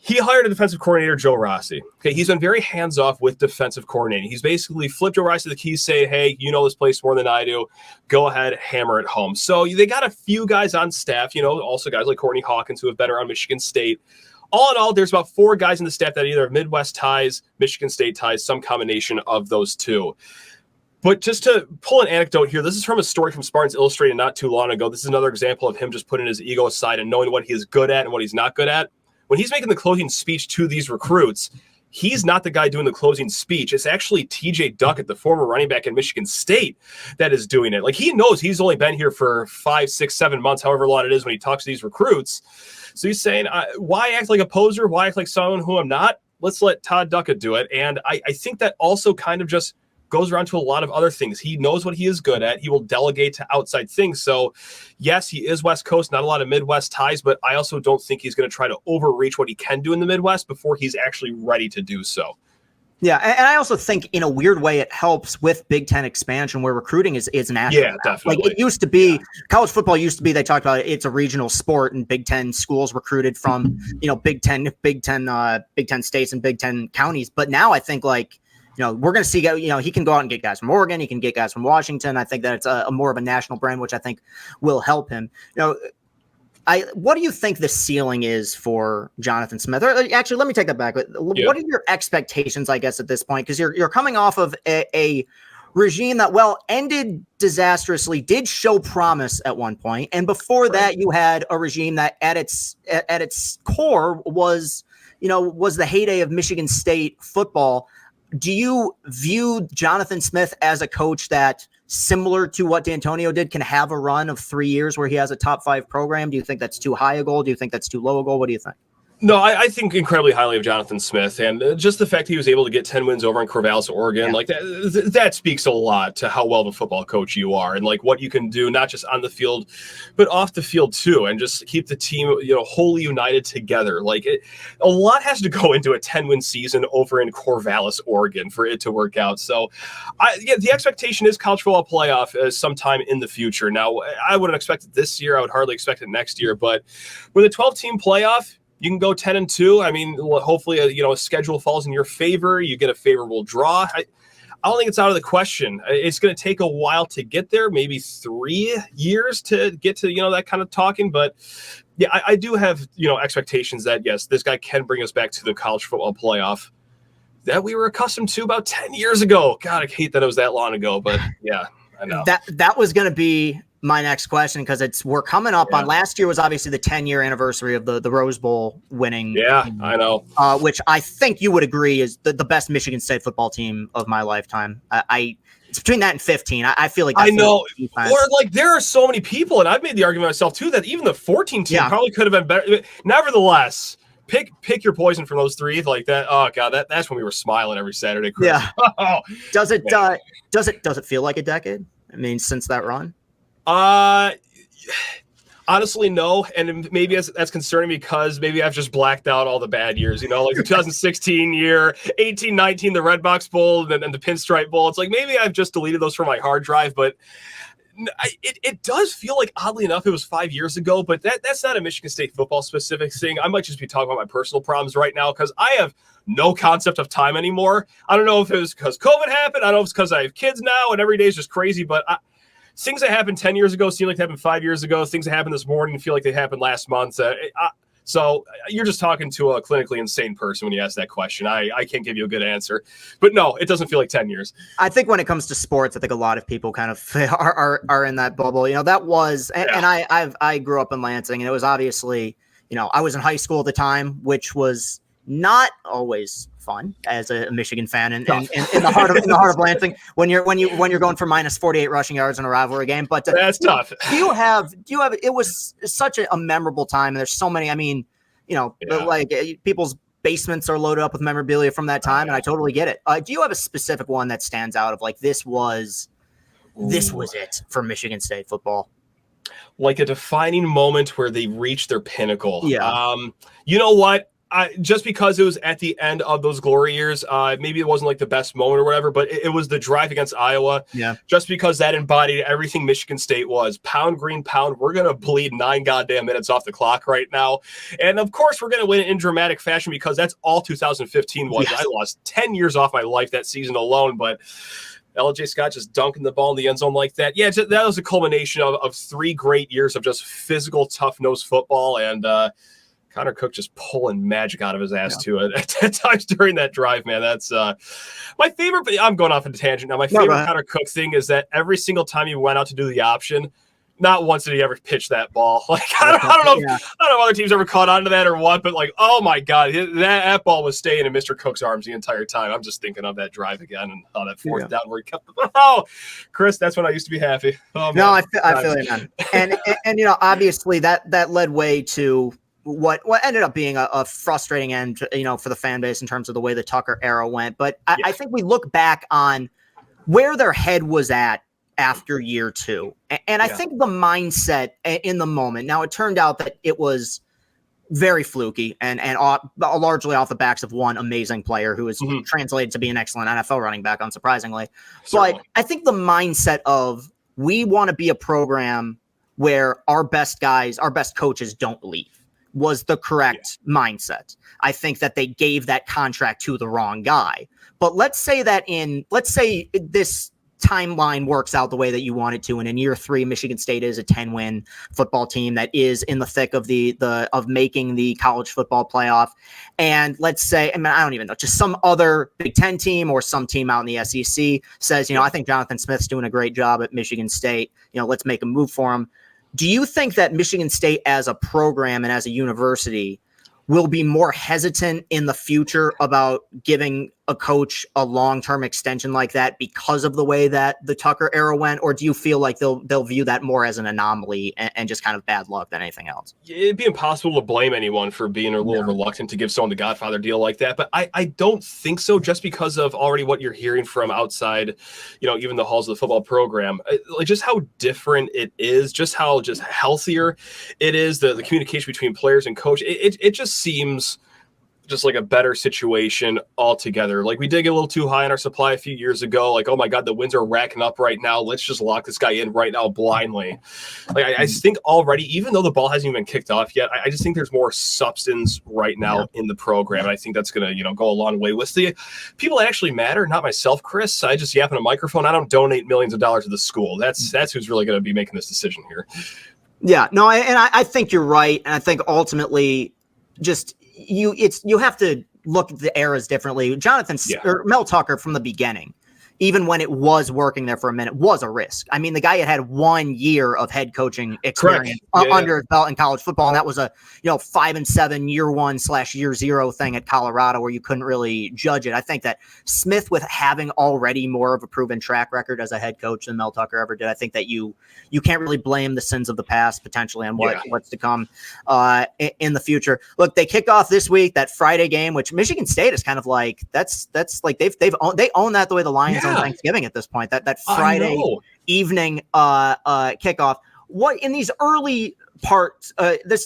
He hired a defensive coordinator, Joe Rossi. Okay, he's been very hands-off with defensive coordinating. He's basically flipped Joe Rossi the keys, say, hey, you know this place more than I do. Go ahead, hammer it home. So they got a few guys on staff, also guys like Courtney Hawkins who have been around Michigan State. all in all, there's about 4 guys in the staff that either have Midwest ties, Michigan State ties, some combination of those two. But just to pull an anecdote here, this is from a story from Spartans Illustrated not too long ago. This is another example of him just putting his ego aside and knowing what he is good at and what he's not good at. When he's making the closing speech to these recruits, he's not the guy doing the closing speech. It's actually TJ Duckett, the former running back in Michigan State, that is doing it. Like, he knows he's only been here for 5, 6, 7 months, however long it is when he talks to these recruits. So he's saying, why act like a poser? Why act like someone who I'm not? Let's let Todd Duckett do it. And I think that also kind of just goes around to a lot of other things. He knows what he is good at. He will delegate to outside things. So yes, he is West Coast, not a lot of Midwest ties, but I also don't think he's going to try to overreach what he can do in the Midwest before he's actually ready to do so. Yeah, and I also think in a weird way it helps with Big Ten expansion where recruiting is national. Yeah, definitely. Like, it used to be, college football used to be, they talked about it's a regional sport, and Big Ten schools recruited from, Big Ten states and Big Ten counties. But now I think, like, we're going to see, he can go out and get guys from Oregon. He can get guys from Washington. I think that it's a more of a national brand, which I think will help him. What do you think the ceiling is for Jonathan Smith? Or actually, let me take that back. What are your expectations, I guess, at this point? Because you're coming off of a regime that, ended disastrously, did show promise at one point. And before that, you had a regime that at its core was the heyday of Michigan State football. Do you view Jonathan Smith as a coach that, similar to what D'Antonio did, can have a run of 3 years where he has a top 5 program? Do you think that's too high a goal? Do you think that's too low a goal? What do you think? No, I think incredibly highly of Jonathan Smith, and just the fact he was able to get 10 wins over in Corvallis, Oregon, like that speaks a lot to how well of a football coach you are, and like what you can do, not just on the field, but off the field too, and just keep the team, wholly united together. Like, a lot has to go into a 10-win season over in Corvallis, Oregon, for it to work out. So, the expectation is college football playoff sometime in the future. Now, I wouldn't expect it this year. I would hardly expect it next year, but with a 12-team playoff, you can go 10-2. I mean, hopefully, a schedule falls in your favor. You get a favorable draw. I don't think it's out of the question. It's going to take a while to get there, maybe 3 years to get to, that kind of talking. But yeah, I do have, expectations that, yes, this guy can bring us back to the college football playoff that we were accustomed to about 10 years ago. God, I hate that it was that long ago, but yeah, I know. That was going to be my next question, because we're coming up on, last year was obviously the 10-year anniversary of the Rose Bowl winning. Yeah, I know. Which I think you would agree is the best Michigan State football team of my lifetime. It's between that and 15. I feel like I know. Or like, there are so many people, and I've made the argument myself too, that even the 14 team probably could have been better. Nevertheless, pick your poison from those 3 like that. Oh God, that's when we were smiling every Saturday, Chris. Yeah. Does it feel like a decade? I mean, since that run? Honestly, no. And maybe that's concerning because maybe I've just blacked out all the bad years, like the 2016 year, 18, 19, the Red Box Bowl, and the Pinstripe Bowl. It's like, maybe I've just deleted those from my hard drive, but it does feel like, oddly enough, it was 5 years ago, but that's not a Michigan State football specific thing. I might just be talking about my personal problems right now, because I have no concept of time anymore. I don't know if it was because COVID happened. I don't know if it's because I have kids now and every day is just crazy, but things that happened 10 years ago seem like they happened 5 years ago. Things that happened this morning feel like they happened last month. So you're just talking to a clinically insane person when you ask that question. I can't give you a good answer. But no, it doesn't feel like 10 years. I think when it comes to sports, I think a lot of people kind of are in that bubble. That was, and I grew up in Lansing, and it was obviously, I was in high school at the time, which was not always fun as a Michigan fan, and in the heart of Lansing when you're going for minus 48 rushing yards in a rivalry game. But that's tough. Do you have? It was such a memorable time, and there's so many. I mean, like people's basements are loaded up with memorabilia from that time, and I totally get it. Do you have a specific one that stands out of like this was it for Michigan State football? Like a defining moment where they reached their pinnacle. Yeah. You know what? Just because it was at the end of those glory years, maybe it wasn't like the best moment or whatever, but it was the drive against Iowa. Yeah. Just because that embodied everything Michigan State was. Pound, green, pound. We're going to bleed 9 goddamn minutes off the clock right now. And of course, we're going to win in dramatic fashion because that's all 2015 was. Yes. I lost 10 years off my life that season alone, but LJ Scott just dunking the ball in the end zone like that. Yeah, that was a culmination of 3 great years of just physical, tough-nosed football. And, Connor Cook just pulling magic out of his ass too at times during that drive, man. That's my favorite. I'm going off on a tangent now. My favorite Connor Cook thing is that every single time he went out to do the option, not once did he ever pitch that ball. Like I don't know if other teams ever caught on to that or what, but like, oh my God, that ball was staying in Mr. Cook's arms the entire time. I'm just thinking of that drive again and how that fourth down where he kept the Chris, that's when I used to be happy. Oh, no, I feel it, man. And obviously that led way to what ended up being a frustrating end, for the fan base in terms of the way the Tucker era went. But I think we look back on where their head was at after year 2. And I think the mindset in the moment, now it turned out that it was very fluky and largely off the backs of one amazing player who is translated to be an excellent NFL running back, unsurprisingly. Certainly. But I think the mindset of we want to be a program where our best guys, our best coaches don't leave was the correct mindset. I think that they gave that contract to the wrong guy. But let's say this timeline works out the way that you want it to, and in year 3 Michigan State is a 10-win football team that is in the thick of of making the college football playoff. And let's say, I don't even know, just some other Big Ten team or some team out in the SEC says, I think Jonathan Smith's doing a great job at Michigan State, let's make a move for him. Do you think that Michigan State as a program and as a university will be more hesitant in the future about giving a coach a long-term extension like that because of the way that the Tucker era went? Or do you feel like they'll view that more as an anomaly and just kind of bad luck than anything else? It'd be impossible to blame anyone for being a little reluctant to give someone the Godfather deal like that. But I don't think so, just because of already what you're hearing from outside, even the halls of the football program, like just how different it is, just how just healthier it is, the communication between players and coach. It just seems just like a better situation altogether. Like we did get a little too high on our supply a few years ago. Like, oh my God, the winds are racking up right now. Let's just lock this guy in right now blindly. Like I think already, even though the ball hasn't even kicked off yet, I just think there's more substance right now in the program. And I think that's going to, go a long way with the people that actually matter. Not myself, Chris. I just yap in a microphone. I don't donate millions of dollars to the school. That's who's really going to be making this decision here. Yeah, no, I think you're right. And I think ultimately just, you have to look at the eras differently. Or Mel Tucker from the beginning, even when it was working there for a minute, was a risk. I mean, the guy had 1 year of head coaching experience under his belt in college football, and that was a 5-7 year 1/year 0 thing at Colorado where you couldn't really judge it. I think that Smith, with having already more of a proven track record as a head coach than Mel Tucker ever did, I think that you can't really blame the sins of the past potentially on what's to come in the future. Look, they kick off this week, that Friday game, which Michigan State is kind of like that's like they own that the way the Lions on Thanksgiving at this point. That Friday evening kickoff. What in these early parts,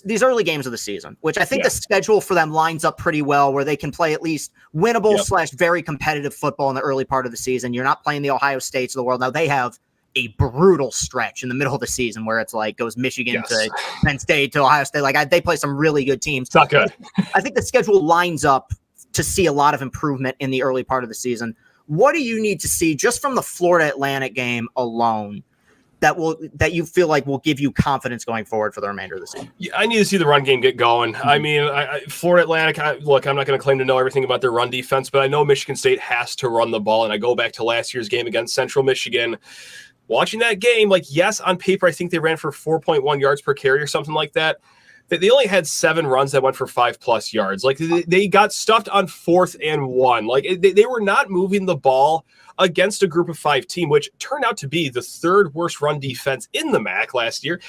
these early games of the season, which I think the schedule for them lines up pretty well, where they can play at least winnable / very competitive football in the early part of the season. You're not playing the Ohio States of the world. Now they have a brutal stretch in the middle of the season where it's like goes Michigan to Penn State to Ohio State. Like they play some really good teams. It's not good. I think the schedule lines up to see a lot of improvement in the early part of the season. What do you need to see just from the Florida Atlantic game alone that you feel like will give you confidence going forward for the remainder of the season? Yeah, I need to see the run game get going. I mean, Florida Atlantic, look, I'm not going to claim to know everything about their run defense, but I know Michigan State has to run the ball. And I go back to last year's game against Central Michigan. Watching that game, like, yes, on paper, I think they ran for 4.1 yards per carry or something like that. They only had 7 runs that went for 5+ yards. Like they got stuffed on 4th and 1. Like they were not moving the ball against a group of 5 team, which turned out to be the 3rd worst run defense in the MAC last year.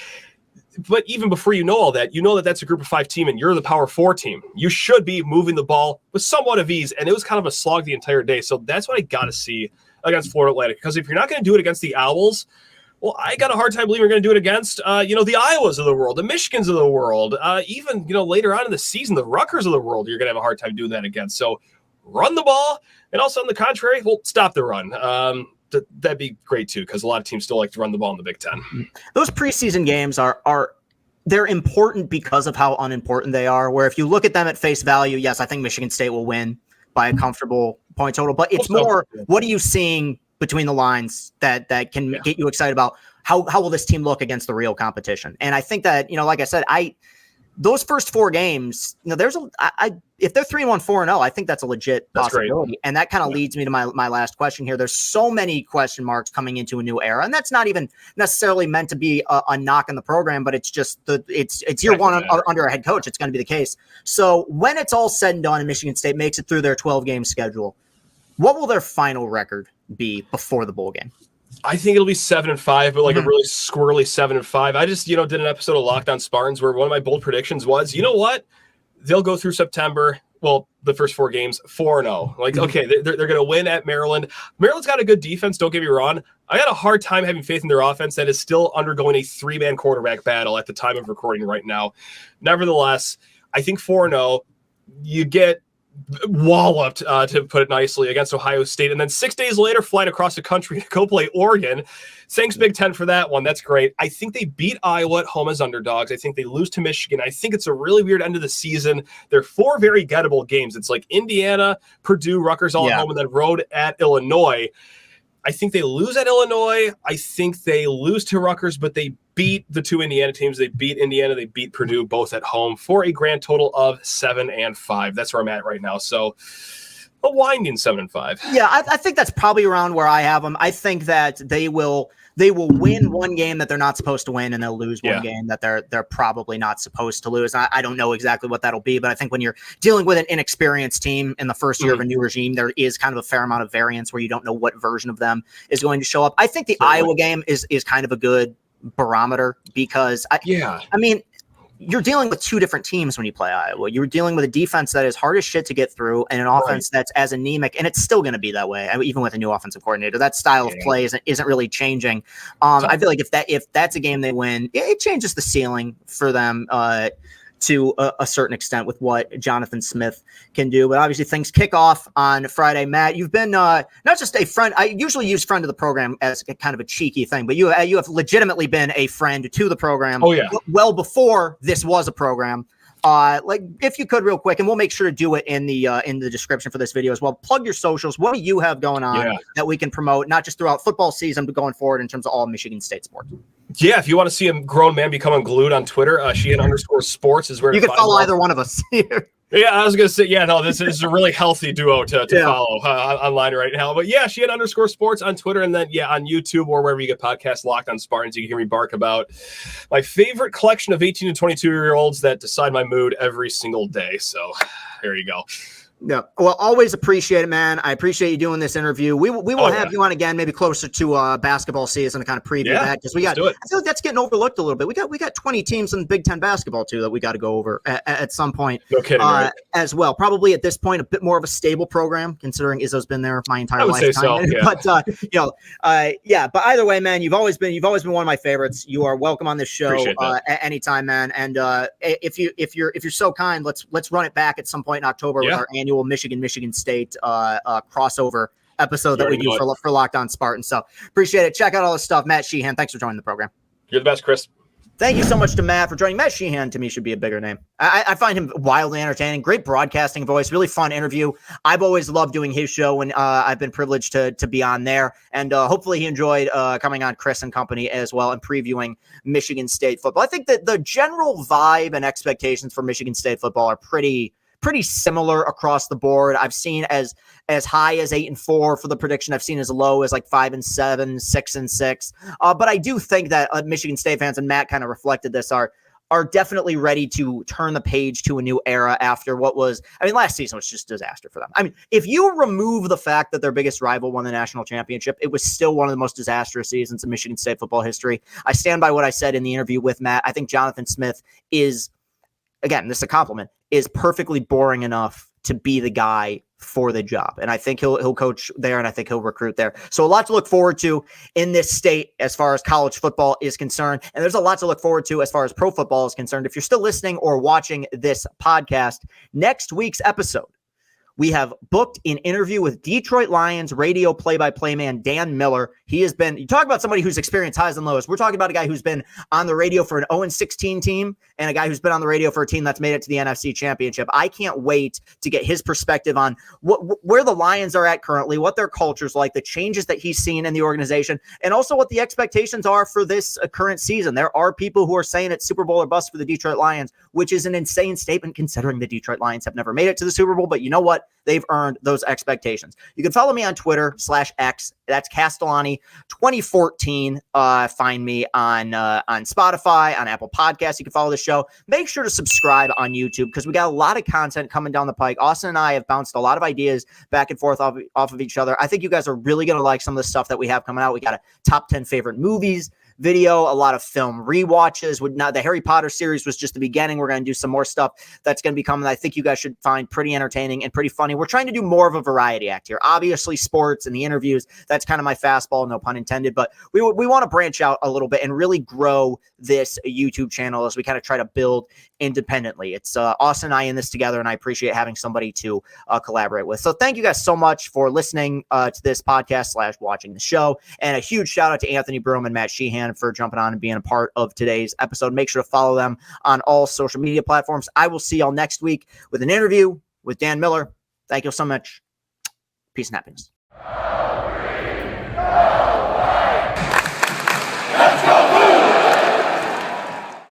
But even before you know all that, that's a group of 5 team and you're the power 4 team. You should be moving the ball with somewhat of ease. And it was kind of a slog the entire day. So that's what I got to see against Florida Atlantic. Because if you're not going to do it against the Owls, well, I got a hard time believing we're going to do it against, the Iowas of the world, the Michigans of the world, even, later on in the season, the Rutgers of the world, you're going to have a hard time doing that against. So run the ball. And also on the contrary, well, stop the run. That'd be great too, because a lot of teams still like to run the ball in the Big Ten. Those preseason games they're important because of how unimportant they are, where if you look at them at face value, yes, I think Michigan State will win by a comfortable point total, but it's more, what are you seeing between the lines that can get you excited about how will this team look against the real competition? And I think that, like I said, those first 4 games, there's if they're 3-1, 4-0, I think that's a legit possibility. Great. And that kind of leads me to my last question here. There's so many question marks coming into a new era, and that's not even necessarily meant to be a knock on the program, but it's just it's year one under a head coach. It's going to be the case. So when it's all said and done and Michigan State makes it through their 12-game schedule, what will their final record be before the bowl game? I think it'll be 7-5, but like a really squirrely 7-5. I just, did an episode of Lockdown Spartans where one of my bold predictions was, you know what? They'll go through September. Well, the first 4 games, 4-0. Like, okay, they're going to win at Maryland. Maryland's got a good defense. Don't get me wrong. I got a hard time having faith in their offense that is still undergoing a 3-man quarterback battle at the time of recording right now. Nevertheless, I think 4-0, you get walloped, to put it nicely, against Ohio State, and then 6 days later flying across the country to go play Oregon. Thanks Big Ten for that one. That's great. I think they beat Iowa at home as underdogs. I think they lose to Michigan. I think it's a really weird end of the season. They're 4 very gettable games. It's like Indiana, Purdue, Rutgers all at home, and then road at Illinois. I think they lose at Illinois. I think they lose to Rutgers, but they beat the 2 Indiana teams. They beat Indiana. They beat Purdue, both at home, for a grand total of 7-5. That's where I'm at right now. So a winding 7-5. Yeah, I think that's probably around where I have them. I think that they will win one game that they're not supposed to win, and they'll lose one game that they're probably not supposed to lose. I don't know exactly what that'll be, but I think when you're dealing with an inexperienced team in the first year of a new regime, there is kind of a fair amount of variance where you don't know what version of them is going to show up. I think the Iowa game is kind of a good barometer because I mean, you're dealing with 2 different teams when you play Iowa. You're dealing with a defense that is hard as shit to get through and an offense that's as anemic, and it's still going to be that way. I mean, even with a new offensive coordinator, that style of play isn't really changing. I feel like if that's a game they win, it changes the ceiling for them to a certain extent with what Jonathan Smith can do. But obviously things kick off on Friday. Matt, you've been not just a friend. I usually use friend of the program as kind of a cheeky thing, but you have legitimately been a friend to the program. Oh, yeah. Well before this was a program. Like if you could real quick, and we'll make sure to do it in the description for this video as well. Plug your socials. What do you have going on that we can promote, not just throughout football season, but going forward in terms of all Michigan State sports? Yeah, if you want to see a grown man become unglued on Twitter, Sheehan_sports is where you can follow either one of us. Yeah, I was going to say, this is a really healthy duo to follow online right now. But yeah, Sheehan_sports on Twitter, and then on YouTube or wherever you get podcasts, Locked on Spartans. You can hear me bark about my favorite collection of 18 to 22-year-olds that decide my mood every single day. So there you go. Yeah. Well, always appreciate it, man. I appreciate you doing this interview. We will have you on again, maybe closer to basketball season to kind of preview that, because I feel like that's getting overlooked a little bit. We got 20 teams in Big Ten basketball too that we got to go over at some point. No kidding, right? As well. Probably at this point a bit more of a stable program, considering Izzo's been there my entire lifetime. I would say so. But but either way, man, you've always been one of my favorites. You are welcome on this show at any time, man. And if you're so kind, let's run it back at some point in October with our annual Michigan State crossover episode that we do for Locked On Spartans. So appreciate it. Check out all this stuff. Matt Sheehan, thanks for joining the program. You're the best, Chris. Thank you so much to Matt for joining. Matt Sheehan, to me, should be a bigger name. I find him wildly entertaining, great broadcasting voice, really fun interview. I've always loved doing his show, and I've been privileged to be on there. And hopefully he enjoyed coming on Chris and company as well and previewing Michigan State football. I think that the general vibe and expectations for Michigan State football are pretty similar across the board. I've seen as high as 8-4 for the prediction. I've seen as low as like 5-7, 6-6. But I do think that Michigan State fans, and Matt kind of reflected this, are definitely ready to turn the page to a new era after what was, last season was just a disaster for them. If you remove the fact that their biggest rival won the national championship, it was still one of the most disastrous seasons in Michigan State football history. I stand by what I said in the interview with Matt. I think Jonathan Smith is, again, this is a compliment, is perfectly boring enough to be the guy for the job. And I think he'll coach there, and I think he'll recruit there. So a lot to look forward to in this state as far as college football is concerned. And there's a lot to look forward to as far as pro football is concerned. If you're still listening or watching this podcast, next week's episode, we have booked an interview with Detroit Lions radio play-by-play man Dan Miller. He has been, you talk about somebody who's experienced highs and lows. We're talking about a guy who's been on the radio for an 0-16 team and a guy who's been on the radio for a team that's made it to the NFC Championship. I can't wait to get his perspective on where the Lions are at currently, what their culture's like, the changes that he's seen in the organization, and also what the expectations are for this current season. There are people who are saying it's Super Bowl or bust for the Detroit Lions, which is an insane statement considering the Detroit Lions have never made it to the Super Bowl. But you know what? They've earned those expectations. You can follow me on Twitter /X. That's Castellani 2014. Find me on Spotify, on Apple Podcasts. You can follow the show. Make sure to subscribe on YouTube because we got a lot of content coming down the pike. Austin and I have bounced a lot of ideas back and forth off of each other. I think you guys are really going to like some of the stuff that we have coming out. We got a top 10 favorite movies video, a lot of film rewatches. The Harry Potter series was just the beginning. We're going to do some more stuff that's going to be coming. I think you guys should find pretty entertaining and pretty funny. We're trying to do more of a variety act here. Obviously, sports and the interviews, that's kind of my fastball, no pun intended, but we want to branch out a little bit and really grow this YouTube channel as we kind of try to build independently. It's Austin and I in this together, and I appreciate having somebody to collaborate with. So thank you guys so much for listening to this podcast / watching the show. And a huge shout out to Anthony Broome and Matt Sheehan for jumping on and being a part of today's episode. Make sure to follow them on all social media platforms. I will see y'all next week with an interview with Dan Miller. Thank you so much. Peace and happiness.